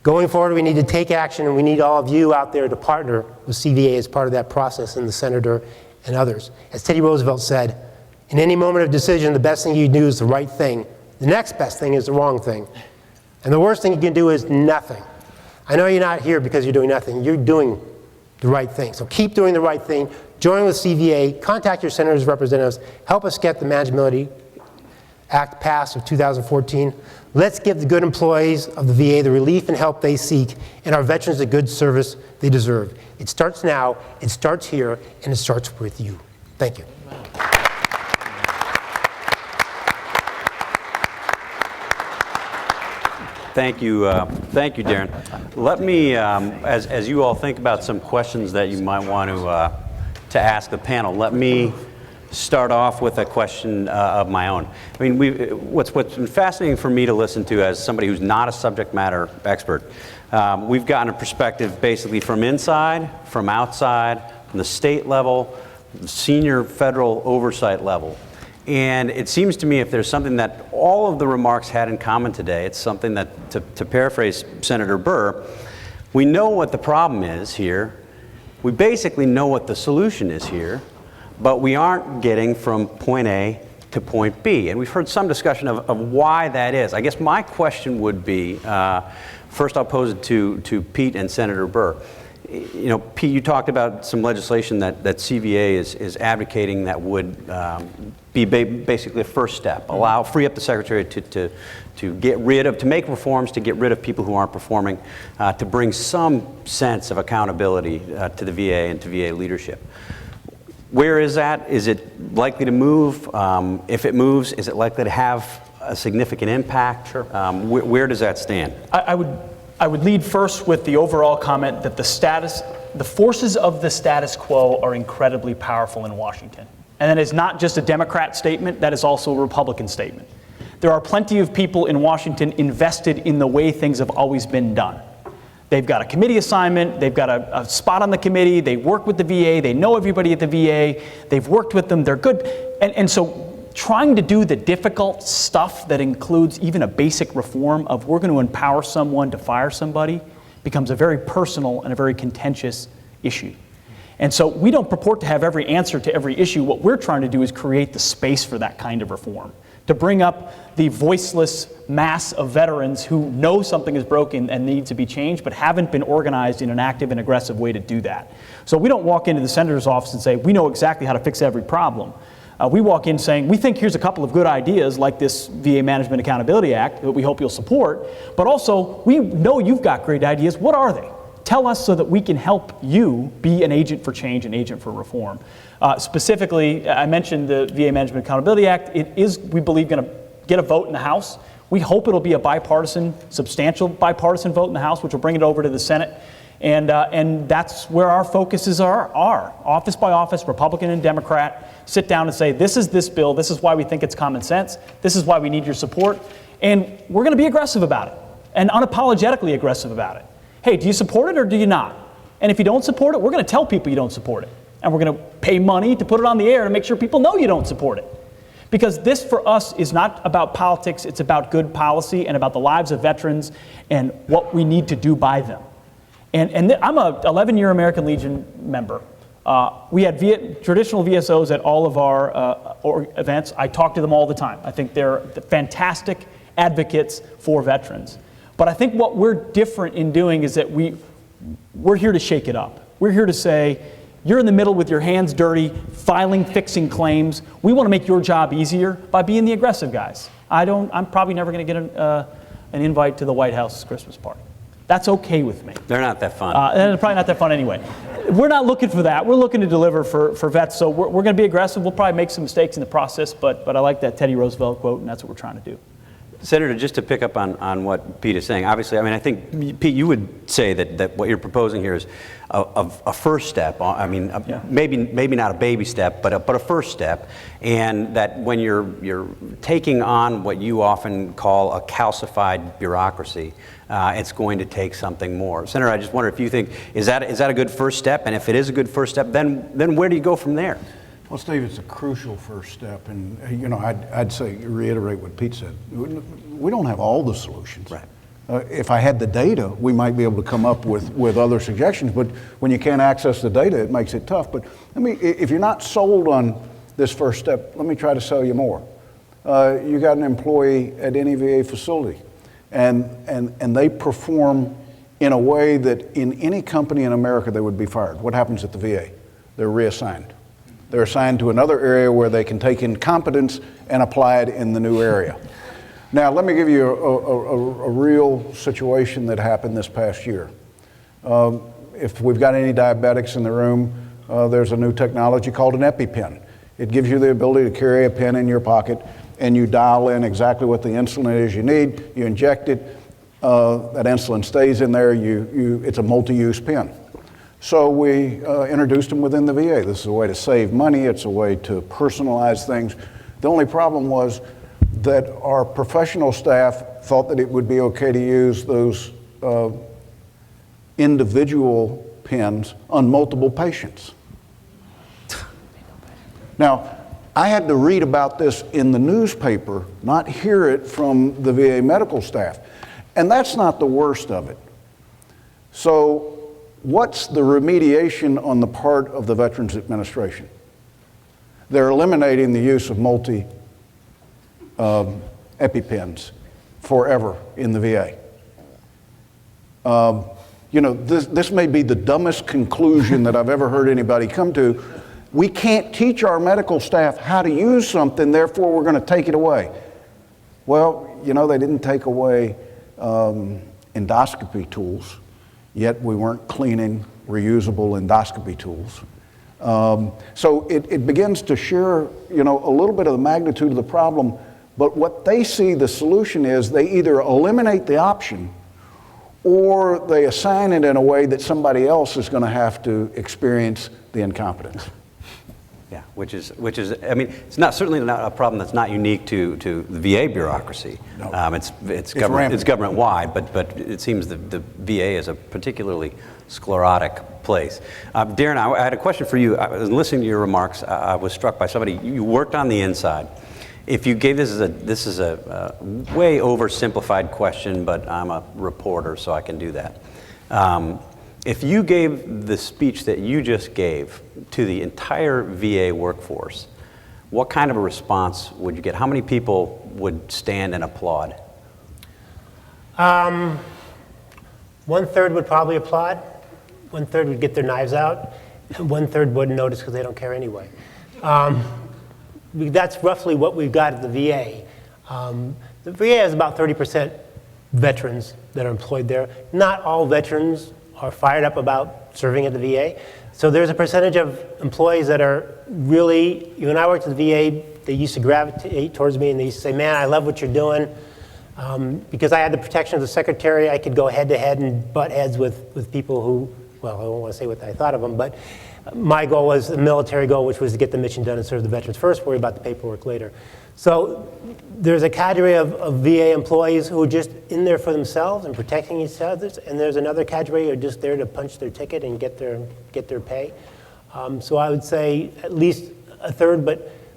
[SPEAKER 7] Going forward, we need to take action, and we need all of you out there to partner with CVA as part of that process, and the senator and others. As Teddy Roosevelt said, in any moment of decision, the best thing you can do is the right thing. The next best thing is the wrong thing. And the worst thing you can do is nothing. I know you're not here because you're doing nothing. You're doing the right thing. So keep doing the right thing. Join with CVA. Contact your senator's representatives. Help us get the manageability Act passed of 2014. Let's give the good employees of the VA the relief and help they seek, and our veterans the good service they deserve. It starts now, it starts here, and it starts with you. Thank you.
[SPEAKER 5] Thank you, Darin. Let me, as you all think about some questions that you might want to ask the panel, let me start off with a question of my own. I mean, what's been fascinating for me to listen to as somebody who's not a subject matter expert, we've gotten a perspective basically from inside, from outside, from the state level, the senior federal oversight level. And it seems to me if there's something that all of the remarks had in common today, it's something that, to paraphrase Senator Burr, we know what the problem is here. We basically know what the solution is here, but we aren't getting from point A to point B. And we've heard some discussion of why that is. I guess my question would be, first I'll pose it to Pete and Senator Burr. You know, Pete, you talked about some legislation that CVA is advocating that would be basically a first step, free up the Secretary to get rid of, to make reforms, to get rid of people who aren't performing, to bring some sense of accountability to the VA and to VA leadership. Where is that? Is it likely to move? If it moves, is it likely to have a significant impact? Sure. Where does that stand?
[SPEAKER 3] I would lead first with the overall comment that the forces of the status quo are incredibly powerful in Washington. And that is not just a Democrat statement, that is also a Republican statement. There are plenty of people in Washington invested in the way things have always been done. They've got a committee assignment, they've got a spot on the committee, they work with the VA, they know everybody at the VA, they've worked with them, they're good. And so trying to do the difficult stuff that includes even a basic reform of we're going to empower someone to fire somebody becomes a very personal and a very contentious issue. And so we don't purport to have every answer to every issue. What we're trying to do is create the space for that kind of reform, to bring up the voiceless mass of veterans who know something is broken and needs to be changed, but haven't been organized in an active and aggressive way to do that. So we don't walk into the senator's office and say, we know exactly how to fix every problem. We walk in saying, we think here's a couple of good ideas like this VA Management Accountability Act that we hope you'll support, but also we know you've got great ideas. What are they? Tell us so that we can help you be an agent for change, an agent for reform. Specifically, I mentioned the VA Management Accountability Act. It is, we believe, going to get a vote in the House. We hope it'll be a bipartisan, substantial bipartisan vote in the House, which will bring it over to the Senate. And that's where our focuses are, office by office, Republican and Democrat, sit down and say, this is this bill, this is why we think it's common sense, this is why we need your support, and we're going to be aggressive about it, and unapologetically aggressive about it. Hey, do you support it or do you not? And if you don't support it, we're going to tell people you don't support it, and we're going to pay money to put it on the air to make sure people know you don't support it. Because this, for us, is not about politics, it's about good policy and about the lives of veterans and what we need to do by them. And I'm a 11-year American Legion member. We had traditional VSOs at all of our events. I talk to them all the time. I think they're fantastic advocates for veterans. But I think what we're different in doing is that we're here to shake it up. We're here to say, you're in the middle with your hands dirty, filing, fixing claims. We want to make your job easier by being the aggressive guys. I'm probably never going to get an invite to the White House Christmas party. That's okay with me.
[SPEAKER 5] They're not that fun.
[SPEAKER 3] And they're probably not that fun anyway. We're not looking for that. We're looking to deliver for vets, so we're going to be aggressive. We'll probably make some mistakes in the process, but I like that Teddy Roosevelt quote, and that's what we're trying to do.
[SPEAKER 5] Senator, just to pick up on what Pete is saying, obviously, I mean, I think, Pete, you would say that what you're proposing here is a first step. I mean, maybe not a baby step, but a first step, and that when you're taking on what you often call a calcified bureaucracy, it's going to take something more. Senator, I just wonder if you think, is that a good first step? And if it is a good first step, then where do you go from there?
[SPEAKER 4] Well, Steve, it's a crucial first step, and I'd say reiterate what Pete said. We don't have all the solutions.
[SPEAKER 5] Right.
[SPEAKER 4] If I had the data, we might be able to come up with other suggestions. But when you can't access the data, it makes it tough. But if you're not sold on this first step, let me try to sell you more. You got an employee at any VA facility, and they perform in a way that in any company in America they would be fired. What happens at the VA? They're reassigned. They're assigned to another area where they can take incompetence and apply it in the new area. Now, let me give you a real situation that happened this past year. If we've got any diabetics in the room, there's a new technology called an EpiPen. It gives you the ability to carry a pen in your pocket, and you dial in exactly what the insulin is you need. You inject it. That insulin stays in there. It's a multi-use pen. So we introduced them within the VA. This is a way to save money. It's a way to personalize things. The only problem was that our professional staff thought that it would be okay to use those individual pens on multiple patients. Now, I had to read about this in the newspaper, not hear it from the VA medical staff. And that's not the worst of it. So what's the remediation on the part of the Veterans Administration? They're eliminating the use of EpiPens forever in the VA. You know, this may be the dumbest conclusion that I've ever heard anybody come to. We can't teach our medical staff how to use something, therefore we're going to take it away. Well, you know, they didn't take away endoscopy tools, yet we weren't cleaning reusable endoscopy tools. So it begins to share, you know, a little bit of the magnitude of the problem, but what they see the solution is they either eliminate the option or they assign it in a way that somebody else is going to have to experience the incompetence.
[SPEAKER 5] Yeah, which is, I mean, it's certainly not a problem that's not unique to the VA bureaucracy.
[SPEAKER 4] No.
[SPEAKER 5] It's government-wide, but it seems the VA is a particularly sclerotic place. Darin, I had a question for you. I was listening to your remarks. I was struck by somebody. You worked on the inside. If you gave this is a way oversimplified question, but I'm a reporter, so I can do that. If you gave the speech that you just gave to the entire VA workforce, what kind of a response would you get? How many people would stand and applaud?
[SPEAKER 7] 1/3 would probably applaud. 1/3 would get their knives out. And 1/3 wouldn't notice because they don't care anyway. That's roughly what we've got at the VA. The VA has about 30% veterans that are employed there. Not all veterans are fired up about serving at the VA. So there's a percentage of employees that are really, when I worked at the VA, they used to gravitate towards me and they used to say, man, I love what you're doing. Because I had the protection of the secretary, I could go head to head and butt heads with people who, well, I don't want to say what I thought of them, but my goal was a military goal, which was to get the mission done and serve the veterans first, worry about the paperwork later. So there's a cadre of VA employees who are just in there for themselves and protecting each other, and there's another cadre who are just there to punch their ticket and get their pay. So I would say at least 1/3,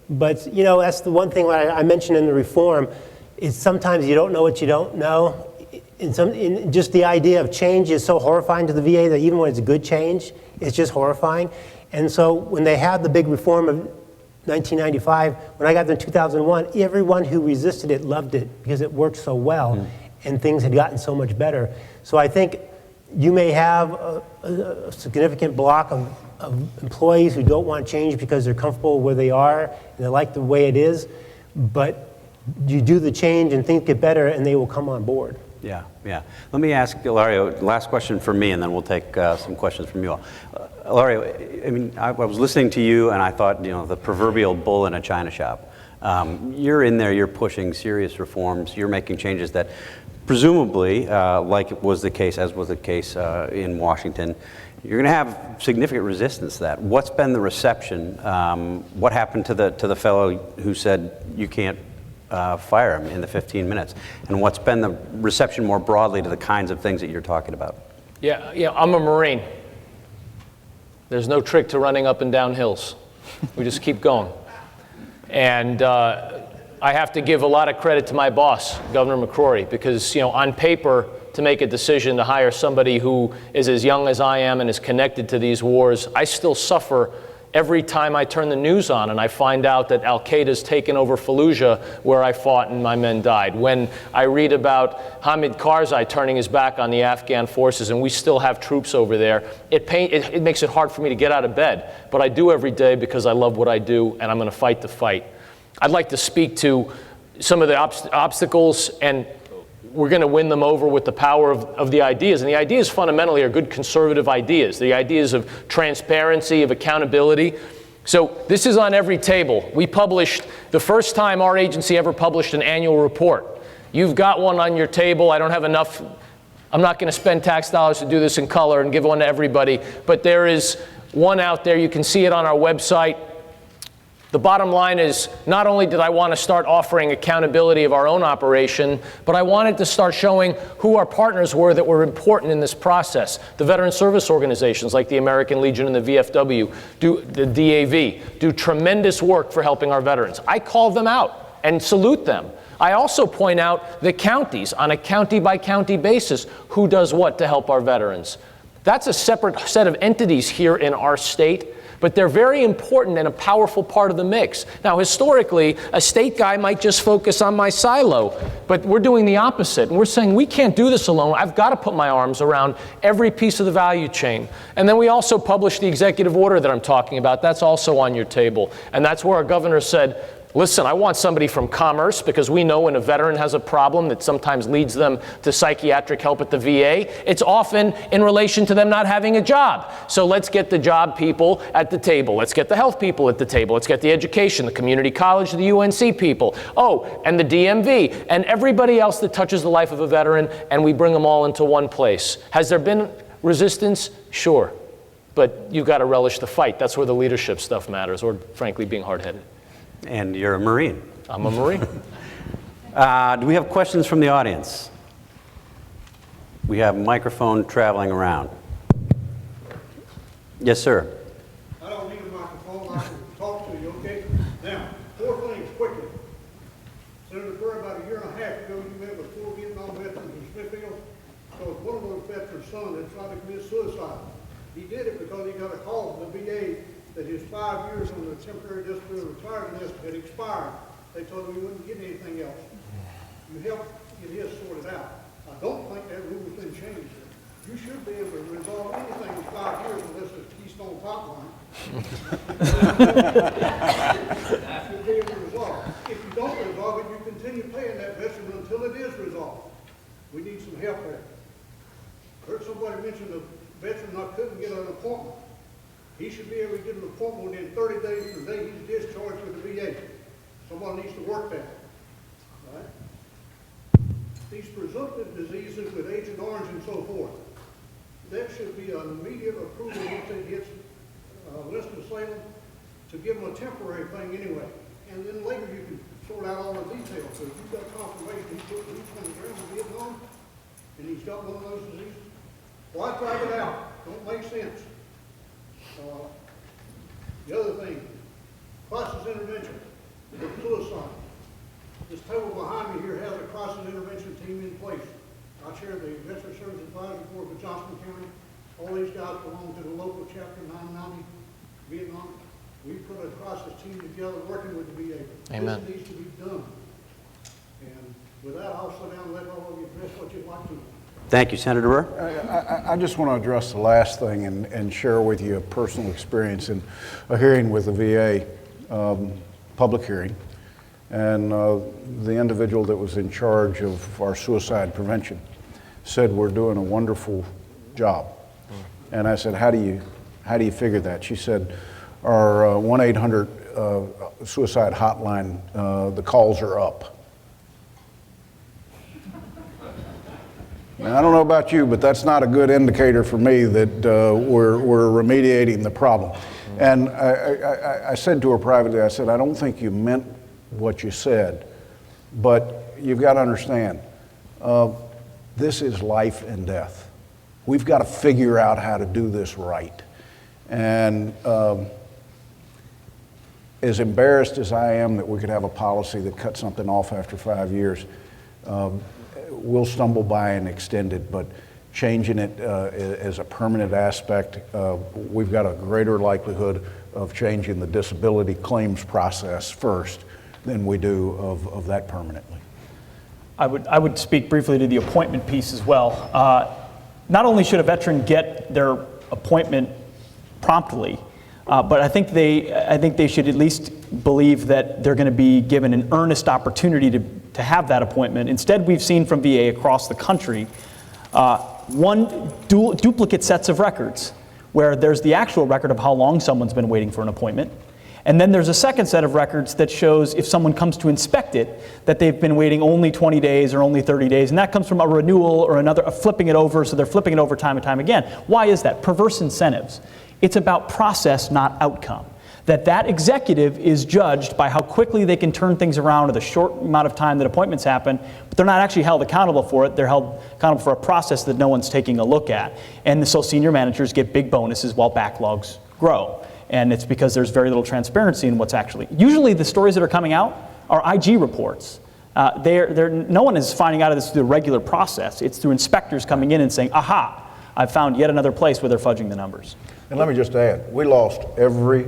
[SPEAKER 7] but you know, that's the one thing I mentioned in the reform, is sometimes you don't know what you don't know. Just the idea of change is so horrifying to the VA that even when it's a good change, it's just horrifying. And so when they had the big reform of 1995, when I got there in 2001, everyone who resisted it loved it because it worked so well and things had gotten so much better. So I think you may have a significant block of employees who don't want change because they're comfortable where they are and they like the way it is, but you do the change and things get better and they will come on board.
[SPEAKER 5] Yeah, yeah. Let me ask Illario, last question from me, and then we'll take some questions from you all. Illario, I mean, I was listening to you, and I thought, you know, the proverbial bull in a china shop. You're in there, you're pushing serious reforms, you're making changes that presumably, like it was the case, as was the case in Washington, you're going to have significant resistance to that. What's been the reception? What happened to the fellow who said you can't fire him in the 15 minutes? And what's been the reception more broadly to the kinds of things that you're talking about?
[SPEAKER 6] Yeah, I'm a Marine. There's no trick to running up and down hills. We just keep going. And I have to give a lot of credit to my boss, Governor McCrory, because, you know, on paper, to make a decision to hire somebody who is as young as I am and is connected to these wars, I still suffer Every time I turn the news on and I find out that Al-Qaeda's taken over Fallujah, where I fought and my men died. When I read about Hamid Karzai turning his back on the Afghan forces and we still have troops over there, it makes it hard for me to get out of bed. But I do every day because I love what I do, and I'm going to fight the fight. I'd like to speak to some of the obstacles, and we're going to win them over with the power of the ideas. And the ideas fundamentally are good conservative ideas. The ideas of transparency, of accountability. So this is on every table. We published, the first time our agency ever published an annual report. You've got one on your table. I don't have enough. I'm not going to spend tax dollars to do this in color and give one to everybody. But there is one out there. You can see it on our website. The bottom line is, not only did I want to start offering accountability of our own operation, but I wanted to start showing who our partners were that were important in this process. The veteran service organizations like the American Legion and the VFW, the DAV, do tremendous work for helping our veterans. I call them out and salute them. I also point out the counties on a county-by-county basis who does what to help our veterans. That's a separate set of entities here in our state, but they're very important and a powerful part of the mix. Now, historically, a state guy might just focus on my silo, but we're doing the opposite. And we're saying, we can't do this alone. I've got to put my arms around every piece of the value chain. And then we also published the executive order that I'm talking about. That's also on your table. And that's where our governor said, listen, I want somebody from commerce, because we know when a veteran has a problem that sometimes leads them to psychiatric help at the VA, it's often in relation to them not having a job. So let's get the job people at the table. Let's get the health people at the table. Let's get the education, the community college, the UNC people. Oh, and the DMV, and everybody else that touches the life of a veteran, and we bring them all into one place. Has there been resistance? Sure. But you've got to relish the fight. That's where the leadership stuff matters, or frankly, being hard-headed.
[SPEAKER 5] And you're a Marine.
[SPEAKER 6] I'm a Marine.
[SPEAKER 5] Do we have questions from the audience? We have a microphone traveling around. Yes, sir.
[SPEAKER 8] I don't need a microphone. I can talk to you, okay? Now, 4 things quickly. Senator Burr, about a year and a half ago, you met with 4 Vietnam veterans in Smithfield. So one of those veterans' sons had tried to commit suicide. He did it because he got a call from the VA that his 5 years on the temporary disability retirement list had expired. They told him he wouldn't get anything else. You helped get his sorted out. I don't think that rule has been changed. You should be able to resolve anything in 5 years unless it's Keystone Pipeline. You should be able to resolve. If you don't resolve it, you continue paying that veteran until it is resolved. We need some help there. I heard somebody mention the veteran couldn't get an appointment. He should be able to get an appointment within 30 days from the day he's discharged with the VA. Someone needs to work that. Right? These presumptive diseases with Agent Orange and so forth, that should be an immediate approval once it hits Winston-Salem to give them a temporary thing anyway. And then later you can sort out all the details. So if you've got confirmation he's put boots on the ground in Vietnam and he's got one of those diseases, why drive it out? Don't make sense. The other thing, crisis intervention with suicide. This table behind me here has a crisis intervention team in place. I chair the Veteran Service Advisory Board for Johnston County. All these guys belong to the local chapter 990 Vietnam. We put a crisis team together working with the VA.
[SPEAKER 6] Amen.
[SPEAKER 8] This needs to be done. And with that, I'll sit down and let all of you address what you'd like to.
[SPEAKER 5] Thank you, Senator Burr.
[SPEAKER 4] I just want to address the last thing and share with you a personal experience in a hearing with the VA, public hearing. And the individual that was in charge of our suicide prevention said, we're doing a wonderful job. And I said, how do you figure that? She said, our 1-800 suicide hotline, the calls are up. Now, I don't know about you, but that's not a good indicator for me that we're remediating the problem. And I said to her privately, I said, I don't think you meant what you said, but you've got to understand, this is life and death. We've got to figure out how to do this right. And as embarrassed as I am that we could have a policy that cut something off after 5 years, we'll stumble by and extend it, but changing it as a permanent aspect, we've got a greater likelihood of changing the disability claims process first than we do of that permanently.
[SPEAKER 3] I would speak briefly to the appointment piece as well. Not only should a veteran get their appointment promptly, but I think they should at least believe that they're going to be given an earnest opportunity to have that appointment. Instead, we've seen from VA across the country duplicate sets of records, where there's the actual record of how long someone's been waiting for an appointment. And then there's a second set of records that shows if someone comes to inspect it, that they've been waiting only 20 days or only 30 days. And that comes from a renewal or a flipping it over, so they're flipping it over time and time again. Why is that? Perverse incentives. It's about process, not outcome. That executive is judged by how quickly they can turn things around in the short amount of time that appointments happen, but they're not actually held accountable for it. They're held accountable for a process that no one's taking a look at. And so senior managers get big bonuses while backlogs grow. And it's because there's very little transparency in what's actually. Usually the stories that are coming out are IG reports. No one is finding out of this through the regular process. It's through inspectors coming in and saying, aha, I've found yet another place where they're fudging the numbers.
[SPEAKER 4] And let me just add, we lost every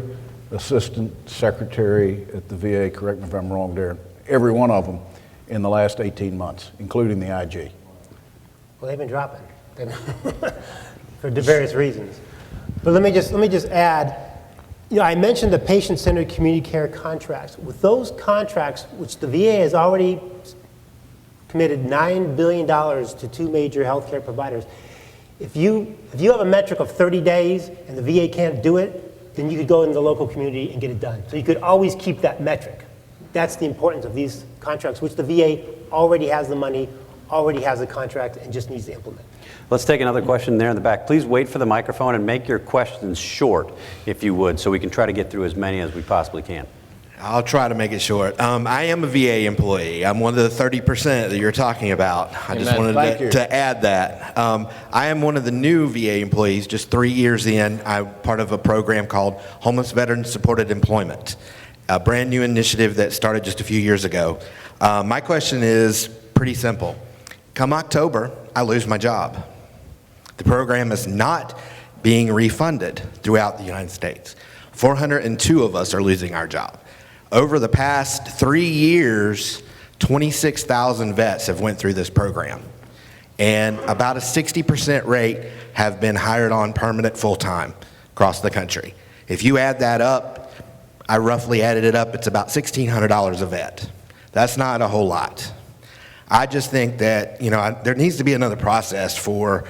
[SPEAKER 4] assistant secretary at the VA, correct me if I'm wrong, Darin, every one of them in the last 18 months, including the IG.
[SPEAKER 7] Well, they've been dropping for various reasons. But let me just add, I mentioned the patient-centered community care contracts. With those contracts, which the VA has already committed $9 billion to two major healthcare providers, if you have a metric of 30 days and the VA can't do it, then you could go in the local community and get it done. So you could always keep that metric. That's the importance of these contracts, which the VA already has the money, already has the contract, and just needs to implement.
[SPEAKER 5] Let's take another question there in the back. Please wait for the microphone and make your questions short, if you would, so we can try to get through as many as we possibly can.
[SPEAKER 9] I'll try to make it short. I am a VA employee. I'm one of the 30% that you're talking about. I just wanted to add that. I am one of the new VA employees, just 3 years in. I'm part of a program called Homeless Veterans Supported Employment, a brand new initiative that started just a few years ago. My question is pretty simple. Come October, I lose my job. The program is not being refunded throughout the United States. 402 of us are losing our job. Over the past 3 years, 26,000 vets have went through this program. And about a 60% rate have been hired on permanent full-time across the country. If you add that up, I roughly added it up, it's about $1,600 a vet. That's not a whole lot. I just think that, there needs to be another process for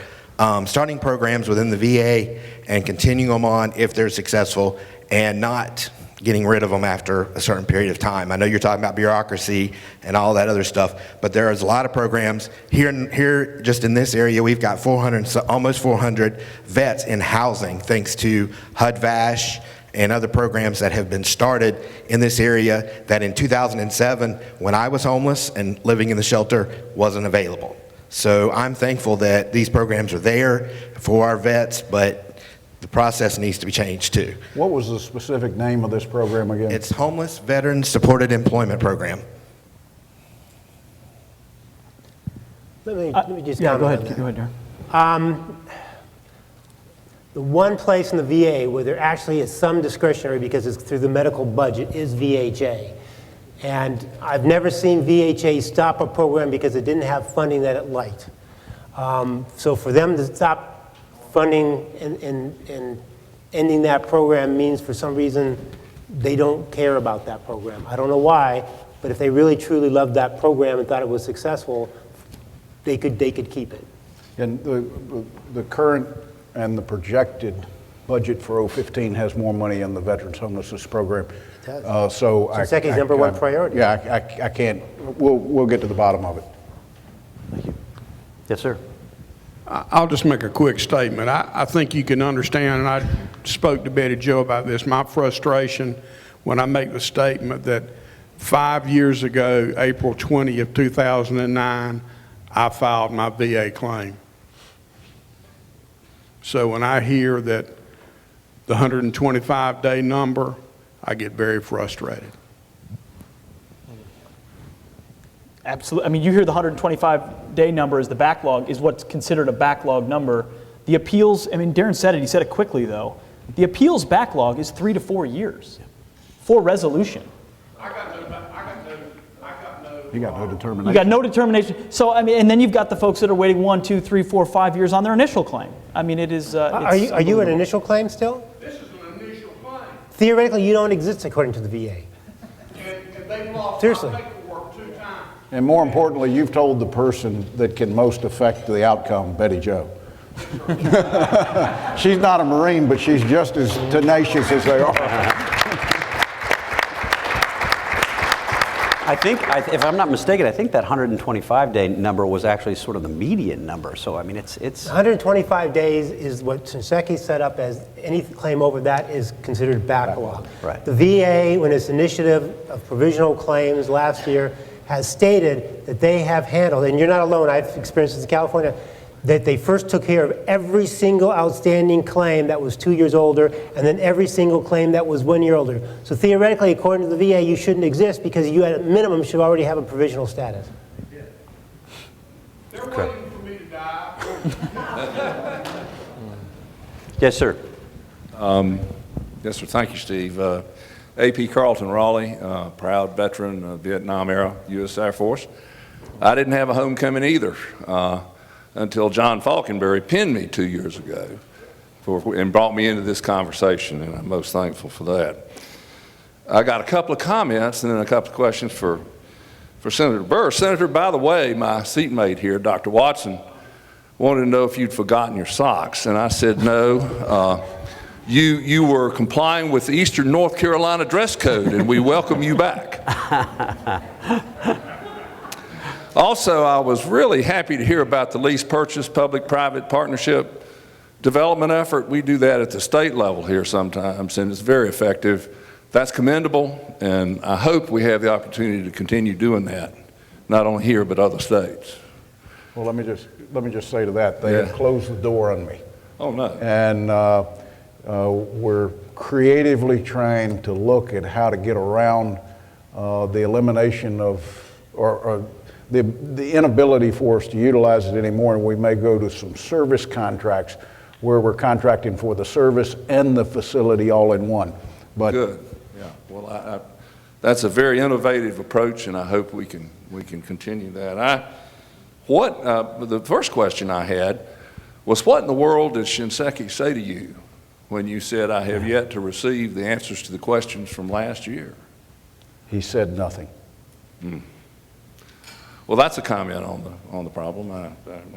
[SPEAKER 9] starting programs within the VA and continuing them on if they're successful and not getting rid of them after a certain period of time. I know you're talking about bureaucracy and all that other stuff, but there is a lot of programs. Here just in this area, we've got almost 400 vets in housing thanks to HUD-VASH and other programs that have been started in this area that in 2007, when I was homeless and living in the shelter, wasn't available. So I'm thankful that these programs are there for our vets, but the process needs to be changed too.
[SPEAKER 4] What was the specific name of this program again?
[SPEAKER 9] It's Homeless Veterans Supported Employment Program.
[SPEAKER 7] Let me just
[SPEAKER 3] Yeah,
[SPEAKER 7] comment
[SPEAKER 3] go
[SPEAKER 7] on
[SPEAKER 3] ahead,
[SPEAKER 7] that.
[SPEAKER 3] Darrin.
[SPEAKER 7] The one place in the VA where there actually is some discretionary because it's through the medical budget is VHA. And I've never seen VHA stop a program because it didn't have funding that it liked. So for them to stop funding and ending that program means for some reason they don't care about that program. I don't know why, but if they really truly loved that program and thought it was successful, they could keep it.
[SPEAKER 4] And the current and the projected budget for 2015 has more money in the Veterans Homelessness Program.
[SPEAKER 7] It does.
[SPEAKER 4] So
[SPEAKER 7] it's SECI's number one priority.
[SPEAKER 4] Yeah, I can't, we'll get to the bottom of it.
[SPEAKER 5] Thank you. Yes, sir.
[SPEAKER 10] I'll just make a quick statement. I think you can understand, and I spoke to Betty Jo about this, my frustration when I make the statement that 5 years ago, April 20 of 2009, I filed my VA claim. So when I hear that the 125-day number, I get very frustrated.
[SPEAKER 3] Absolutely. I mean, you hear the 125-day number as the backlog is what's considered a backlog number. The appeals, I mean, Darin said it, he said it quickly though. The appeals backlog is 3 to 4 years for resolution.
[SPEAKER 4] You got no determination.
[SPEAKER 3] You got no determination. So, I mean, and then you've got the folks that are waiting 1, 2, 3, 4, 5 years on their initial claim. I mean, it is.
[SPEAKER 7] Are you an initial claim still?
[SPEAKER 10] This is an initial claim.
[SPEAKER 7] Theoretically, you don't exist according to the VA.
[SPEAKER 10] And they've lost
[SPEAKER 7] Seriously.
[SPEAKER 10] my paperwork 2 times.
[SPEAKER 4] And more importantly, you've told the person that can most affect the outcome, Betty Jo. She's not a Marine, but she's just as tenacious as they are.
[SPEAKER 5] I think, if I'm not mistaken, I think that 125-day number was actually sort of the median number. So, I mean, it's
[SPEAKER 7] 125 days is what Shinseki set up as any claim over that is considered backlog.
[SPEAKER 5] Right.
[SPEAKER 7] The VA, when its initiative of provisional claims last year, has stated that they have handled, and you're not alone, I've experienced this in California, that they first took care of every single outstanding claim that was 2 years older, and then every single claim that was 1 year older. So theoretically, according to the VA, you shouldn't exist because you at a minimum should already have a provisional status.
[SPEAKER 10] They're waiting for me to die.
[SPEAKER 5] Yes, sir.
[SPEAKER 11] Yes, sir. Thank you, Steve. A.P. Carlton Raleigh, proud veteran of Vietnam era U.S. Air Force. I didn't have a homecoming either until John Falkenberry pinned me 2 years ago and brought me into this conversation, and I'm most thankful for that. I got a couple of comments and then a couple of questions for Senator Burr. Senator, by the way, my seatmate here, Dr. Watson, wanted to know if you'd forgotten your socks, and I said no. You were complying with the Eastern North Carolina dress code, and we welcome you back. Also, I was really happy to hear about the lease purchase public-private partnership development effort. We do that at the state level here sometimes, and it's very effective. That's commendable, and I hope we have the opportunity to continue doing that, not only here but other states.
[SPEAKER 4] Well, let me just say to that, they have closed the door on me.
[SPEAKER 11] Oh, no.
[SPEAKER 4] And we're creatively trying to look at how to get around the elimination of, or the inability for us to utilize it anymore, and we may go to some service contracts where we're contracting for the service and the facility all in one. But
[SPEAKER 11] good. Yeah. Well, that's a very innovative approach, and I hope we can continue that. The first question I had was, what in the world did Shinseki say to you when you said, "I have yet to receive the answers to the questions from last year"?
[SPEAKER 4] He said nothing.
[SPEAKER 11] Well, that's a comment on the problem.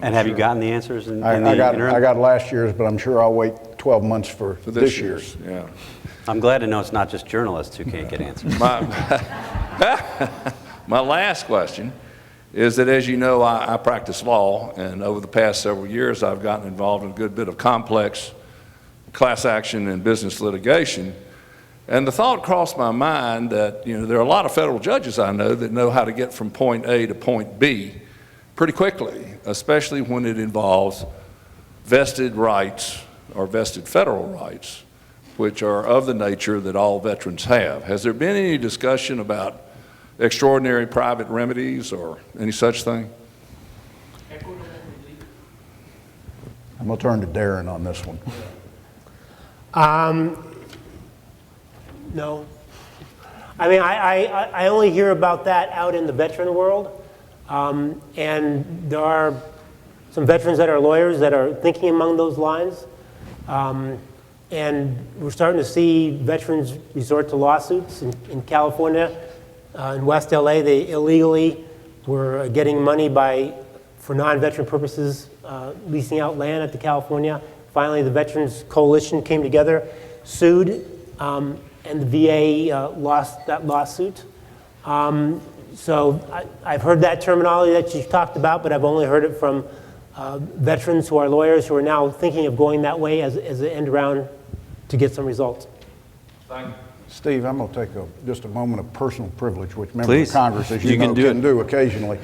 [SPEAKER 5] And have you gotten the answers in the
[SPEAKER 4] I got last year's, but I'm sure I'll wait 12 months for this year's.
[SPEAKER 11] Yeah.
[SPEAKER 5] I'm glad to know it's not just journalists who can't get answers.
[SPEAKER 11] My last question is that, as you know, I practice law, and over the past several years I've gotten involved in a good bit of complex class action and business litigation. And the thought crossed my mind that, there are a lot of federal judges I know that know how to get from point A to point B pretty quickly, especially when it involves vested rights or vested federal rights, which are of the nature that all veterans have. Has there been any discussion about extraordinary private remedies or any such thing?
[SPEAKER 4] I'm going to turn to Darin on this one.
[SPEAKER 7] No. I mean, I only hear about that out in the veteran world. And there are some veterans that are lawyers that are thinking along those lines. And we're starting to see veterans resort to lawsuits in California. In West LA, they illegally were getting money for non-veteran purposes, leasing out land at the California. Finally, the Veterans Coalition came together, sued, and the VA lost that lawsuit. So I've heard that terminology that you talked about, but I've only heard it from veterans who are lawyers who are now thinking of going that way as an end around to get some results.
[SPEAKER 11] Thank you.
[SPEAKER 4] Steve, I'm going to take just a moment of personal privilege, which members of Congress, as you know,
[SPEAKER 5] can
[SPEAKER 4] do occasionally,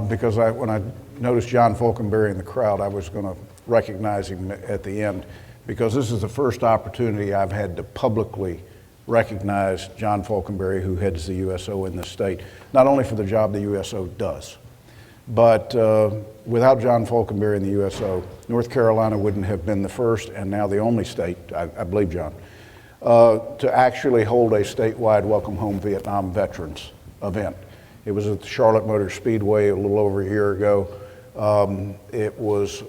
[SPEAKER 4] because when I noticed John Falkenberry in the crowd, I was going to recognize him at the end, because this is the first opportunity I've had to publicly recognize John Falkenberry, who heads the USO in this state, not only for the job the USO does, But without John Falkenberry and the USO, North Carolina wouldn't have been the first and now the only state, I believe, John, to actually hold a statewide Welcome Home Vietnam Veterans event. It was at the Charlotte Motor Speedway a little over a year ago. It was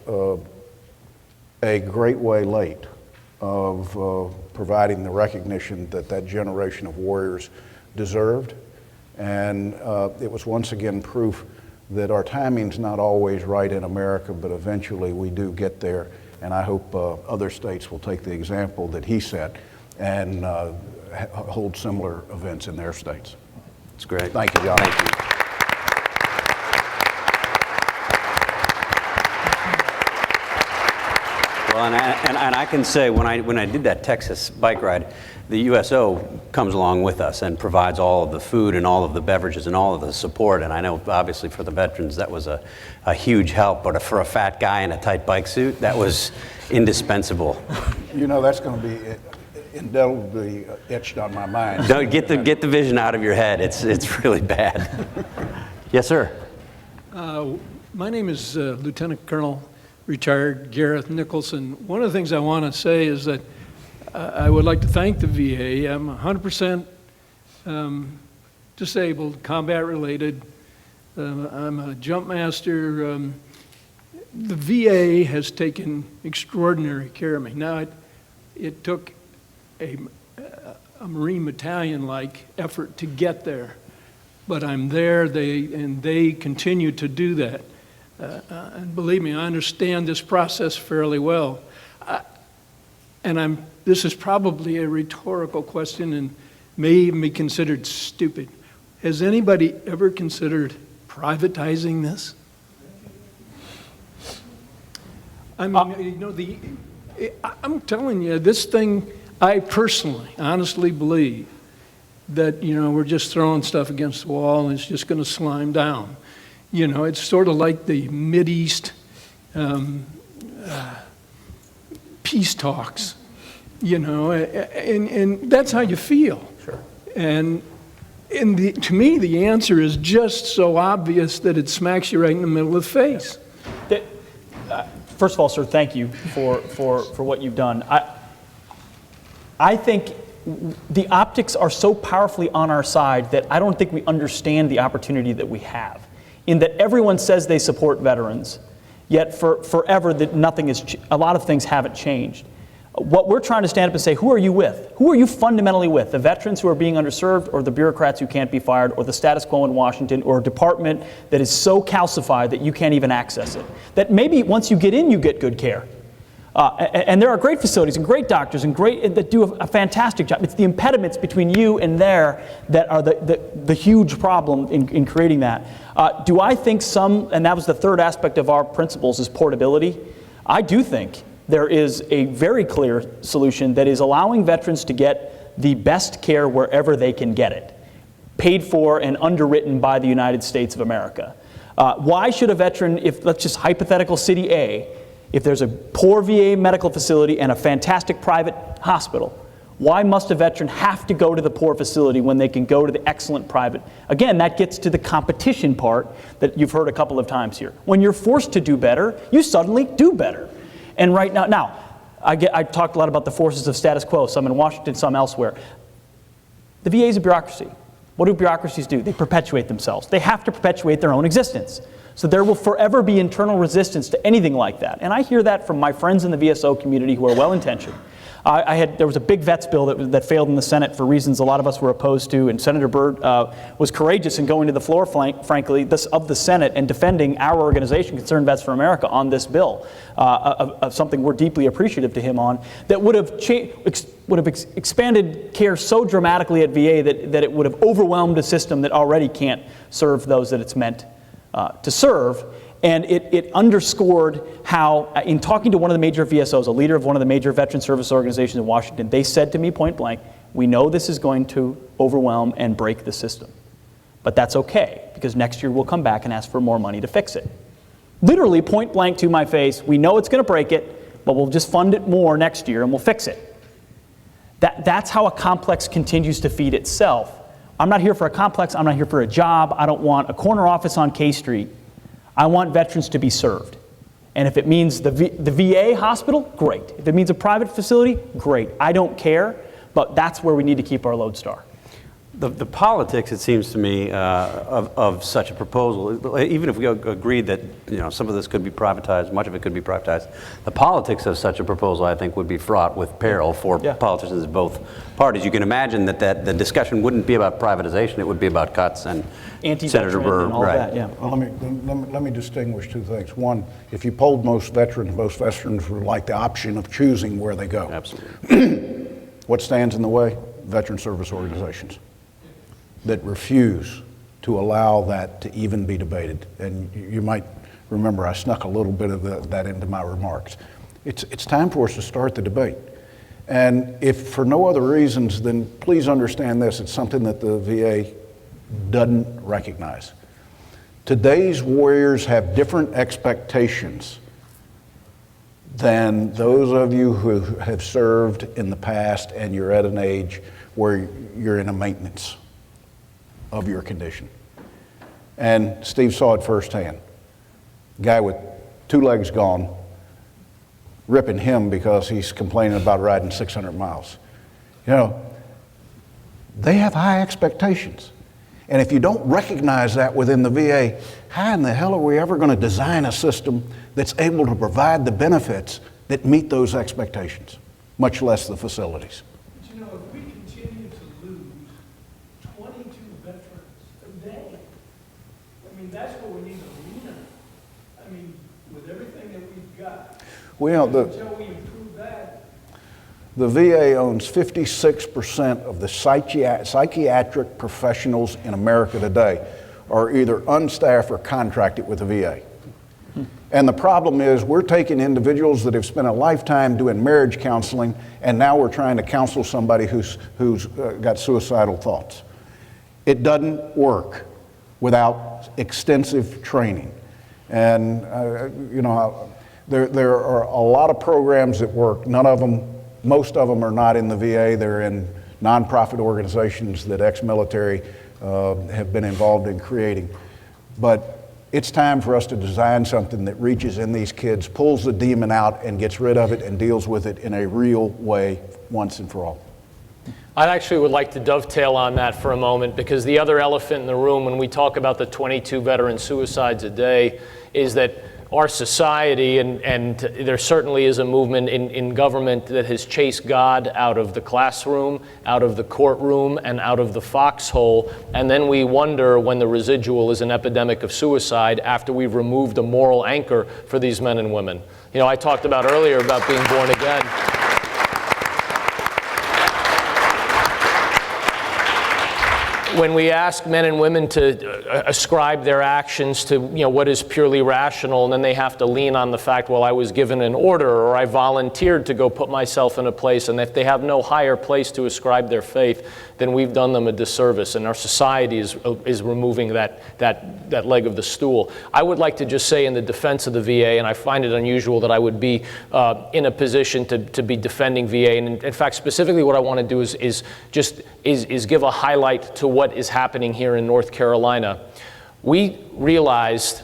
[SPEAKER 4] a great way late of providing the recognition that that generation of warriors deserved. And it was once again proof that our timing's not always right in America, but eventually we do get there. And I hope other states will take the example that he set and hold similar events in their states.
[SPEAKER 5] That's great.
[SPEAKER 4] Thank you, John.
[SPEAKER 5] Thank you. Well, and I can say when I did that Texas bike ride, the USO comes along with us and provides all of the food and all of the beverages and all of the support. And I know obviously for the veterans that was a huge help, but for a fat guy in a tight bike suit, that was indispensable.
[SPEAKER 4] You know, that's going to be indelibly etched on my mind.
[SPEAKER 5] Don't get the vision out of your head. It's really bad. Yes, sir.
[SPEAKER 12] My name is Lieutenant Colonel retired Gareth Nicholson. One of the things I want to say is that I would like to thank the VA. I'm 100% disabled, combat related. I'm a jump master. The VA has taken extraordinary care of me. Now, it took a Marine battalion-like effort to get there, but I'm there, and they continue to do that. And believe me, I understand this process fairly well. This is probably a rhetorical question and may even be considered stupid. Has anybody ever considered privatizing this? I mean, I'm telling you, this thing, I personally, honestly believe that, we're just throwing stuff against the wall and it's just going to slime down. It's sort of like the Mideast peace talks, and that's how you feel. Sure. And to me, the answer is just so obvious that it smacks you right in the middle of the face.
[SPEAKER 3] First of all, sir, thank you for what you've done. I think the optics are so powerfully on our side that I don't think we understand the opportunity that we have. In that everyone says they support veterans, yet forever that a lot of things haven't changed. What we're trying to stand up and say, who are you with? Who are you fundamentally with? The veterans who are being underserved, or the bureaucrats who can't be fired, or the status quo in Washington, or a department that is so calcified that you can't even access it? That maybe once you get in, you get good care. And there are great facilities and great doctors and that do a fantastic job. It's the impediments between you and there that are the huge problem in creating that. Do I think and that was the third aspect of our principles, is portability. I do think there is a very clear solution that is allowing veterans to get the best care wherever they can get it, paid for and underwritten by the United States of America. Why should a veteran, let's just hypothetical city A, if there's a poor VA medical facility and a fantastic private hospital, why must a veteran have to go to the poor facility when they can go to the excellent private? Again, that gets to the competition part that you've heard a couple of times here. When you're forced to do better, you suddenly do better. And right now I talked a lot about the forces of status quo, some in Washington, some elsewhere. The VA is a bureaucracy. What do bureaucracies do? They perpetuate themselves. They have to perpetuate their own existence. So there will forever be internal resistance to anything like that. And I hear that from my friends in the VSO community who are well-intentioned. There was a big vets bill that failed in the Senate for reasons a lot of us were opposed to, and Senator Burr was courageous in going to the floor, frankly, of the Senate and defending our organization, Concerned Vets for America, on this bill, of something we're deeply appreciative to him on, that would have expanded care so dramatically at VA that it would have overwhelmed a system that already can't serve those that it's meant to serve. And it underscored how, in talking to one of the major VSOs, a leader of one of the major veteran service organizations in Washington, they said to me point blank, we know this is going to overwhelm and break the system. But that's okay, because next year we'll come back and ask for more money to fix it. Literally point blank to my face, we know it's going to break it, but we'll just fund it more next year and we'll fix it. That's how a complex continues to feed itself. I'm not here for a complex, I'm not here for a job, I don't want a corner office on K Street. I want veterans to be served. And if it means the VA hospital, great. If it means a private facility, great. I don't care, but that's where we need to keep our lodestar.
[SPEAKER 5] The politics, it seems to me, of such a proposal, even if we agreed that some of this could be privatized, much of it could be privatized, the politics of such a proposal, I think, would be fraught with peril for politicians of both parties. You can imagine that the discussion wouldn't be about privatization; it would be about cuts and Senator Burr,
[SPEAKER 3] and all that. Yeah.
[SPEAKER 4] Well, let me distinguish two things. One, if you polled most veterans would like the option of choosing where they go.
[SPEAKER 5] Absolutely.
[SPEAKER 4] What stands in the way? Veteran service organizations that refuse to allow that to even be debated. And you might remember I snuck a little bit of that into my remarks. It's time for us to start the debate. And if for no other reasons, then please understand this, it's something that the VA doesn't recognize. Today's warriors have different expectations than those of you who have served in the past and you're at an age where you're in a maintenance of your condition. And Steve saw it firsthand. Guy with 2 legs gone, ripping him because he's complaining about riding 600 miles. They have high expectations. And if you don't recognize that within the VA, how in the hell are we ever going to design a system that's able to provide the benefits that meet those expectations, much less the facilities?
[SPEAKER 12] But if we continue to lose 22 veterans a day, that's what we need to lean on. With everything that we've got, until we improve that.
[SPEAKER 4] The VA owns 56% of the psychiatric professionals in America today are either unstaffed or contracted with the VA. And the problem is we're taking individuals that have spent a lifetime doing marriage counseling, and now we're trying to counsel somebody who's got suicidal thoughts. It doesn't work without extensive training. And there are a lot of programs that work. Most of them are not in the VA. They're in nonprofit organizations that ex-military have been involved in creating. But it's time for us to design something that reaches in these kids, pulls the demon out, and gets rid of it and deals with it in a real way once and for all.
[SPEAKER 6] I actually would like to dovetail on that for a moment, because the other elephant in the room when we talk about the 22 veteran suicides a day is that our society, and there certainly is a movement in government that has chased God out of the classroom, out of the courtroom, and out of the foxhole, and then we wonder when the residual is an epidemic of suicide after we've removed a moral anchor for these men and women. I talked about earlier about being born again. When we ask men and women to ascribe their actions to what is purely rational, and then they have to lean on the fact, well, I was given an order, or I volunteered to go put myself in a place, and if they have no higher place to ascribe their faith, then we've done them a disservice, and our society is removing that leg of the stool. I would like to just say in the defense of the VA, and I find it unusual that I would be in a position to be defending VA, and in fact, specifically what I want to do is give a highlight to what is happening here in North Carolina. We realized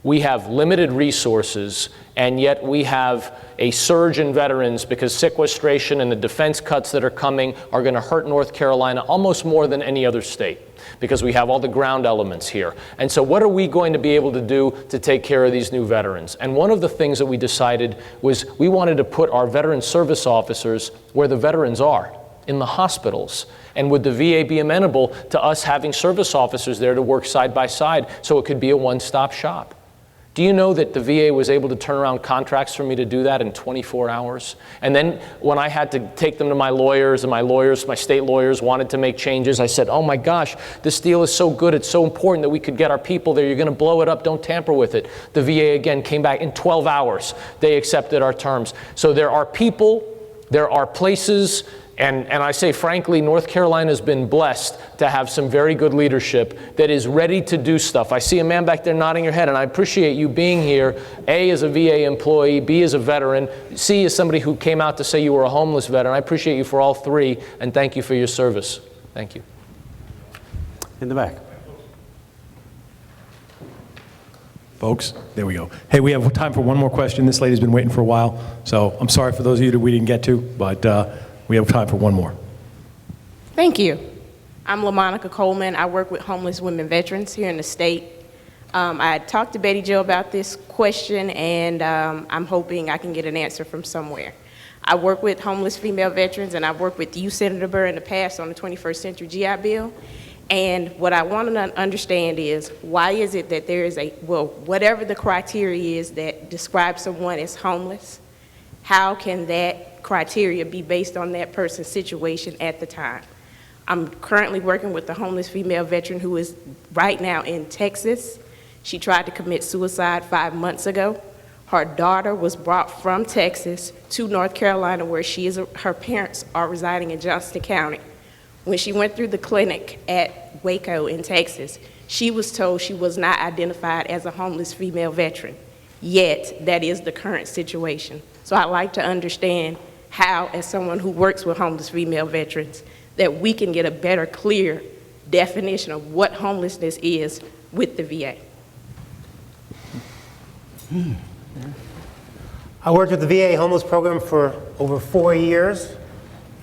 [SPEAKER 6] we have limited resources, and yet we have a surge in veterans because sequestration and the defense cuts that are coming are going to hurt North Carolina almost more than any other state, because we have all the ground elements here. And so what are we going to be able to do to take care of these new veterans? And one of the things that we decided was we wanted to put our veteran service officers where the veterans are, in the hospitals. And would the VA be amenable to us having service officers there to work side by side so it could be a one-stop shop? Do you know that the VA was able to turn around contracts for me to do that in 24 hours? And then when I had to take them to my lawyers, and my state lawyers wanted to make changes, I said, oh my gosh, this deal is so good, it's so important that we could get our people there. You're going to blow it up, don't tamper with it. The VA again came back in 12 hours. They accepted our terms. So there are people, there are places, and I say frankly, North Carolina has been blessed to have some very good leadership that is ready to do stuff. I see a man back there nodding your head, and I appreciate you being here, A, as a VA employee, B, as a veteran, C, as somebody who came out to say you were a homeless veteran. I appreciate you for all three, and thank you for your service. Thank you.
[SPEAKER 5] In the back.
[SPEAKER 13] folks. There we go. Hey, we have time for one more question. This lady's been waiting for a while, so I'm sorry for those of you that we didn't get to, but we have time for one more.
[SPEAKER 14] Thank you. I'm LaMonica Coleman. I work with homeless women veterans here in the state. I talked to Betty Jo about this question, and I'm hoping I can get an answer from somewhere. I work with homeless female veterans, and I've worked with you, Senator Burr, in the past on the 21st Century GI Bill. And what I want to understand is, why is it that there is whatever the criteria is that describes someone as homeless, how can that criteria be based on that person's situation at the time? I'm currently working with a homeless female veteran who is right now in Texas. She tried to commit suicide 5 months ago. Her daughter was brought from Texas to North Carolina, where her parents are residing in Johnston County. When she went through the clinic at Waco in Texas, she was told she was not identified as a homeless female veteran. Yet, that is the current situation. So I'd like to understand how, as someone who works with homeless female veterans, that we can get a better, clear definition of what homelessness is with the VA.
[SPEAKER 7] I worked with the VA homeless program for over 4 years,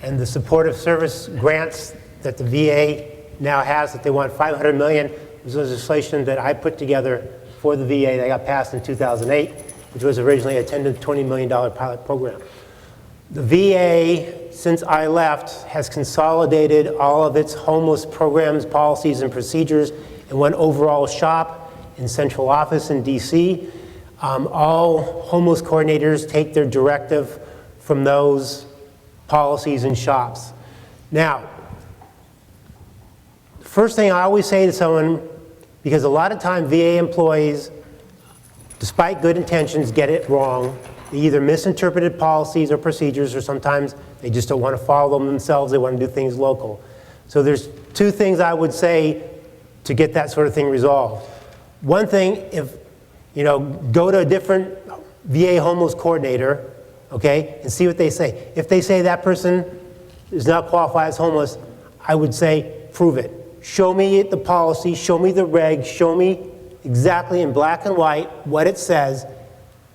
[SPEAKER 7] and the supportive service grants that the VA now has, that they want $500 million, was legislation that I put together for the VA that got passed in 2008, which was originally a $10 to $20 million pilot program. The VA, since I left, has consolidated all of its homeless programs, policies, and procedures in one overall shop in central office in DC. All homeless coordinators take their directive from those policies and shops. Now, first thing I always say to someone, because a lot of time VA employees, despite good intentions, get it wrong. They either misinterpreted policies or procedures, or sometimes they just don't want to follow them themselves. They want to do things local. So there's two things I would say to get that sort of thing resolved. One thing, if go to a different VA homeless coordinator, okay, and see what they say. If they say that person is not qualified as homeless, I would say, prove it. Show me the policy, show me the regs, show me exactly in black and white what it says.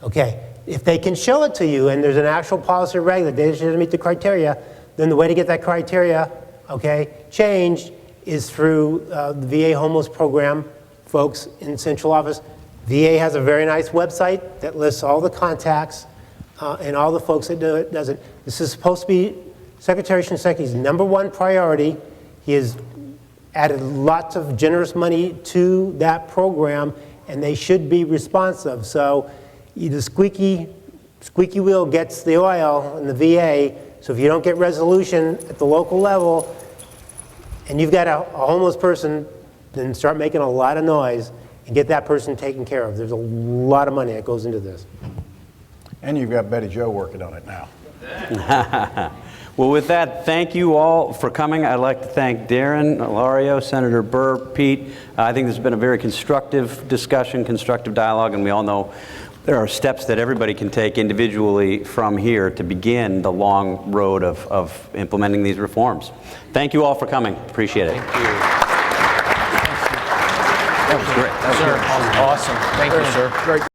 [SPEAKER 7] Okay, if they can show it to you and there's an actual policy or reg that doesn't meet the criteria, then the way to get that criteria, okay, changed is through the VA homeless program folks in central office. VA has a very nice website that lists all the contacts and all the folks that do it, does it. This is supposed to be Secretary Shinseka's #1 priority. He has added lots of generous money to that program, and they should be responsive. So the squeaky wheel gets the oil in the VA. So if you don't get resolution at the local level, and you've got a homeless person, then start making a lot of noise and get that person taken care of. There's a lot of money that goes into this.
[SPEAKER 4] And you've got Betty Jo working on it now.
[SPEAKER 5] Well, with that, thank you all for coming. I'd like to thank Darin, Illario, Senator Burr, Pete. I think this has been a very constructive discussion, constructive dialogue, and we all know there are steps that everybody can take individually from here to begin the long road of implementing these reforms. Thank you all for coming. Appreciate it.
[SPEAKER 6] Thank you. That was great. That was awesome. Thank you, sir. Great.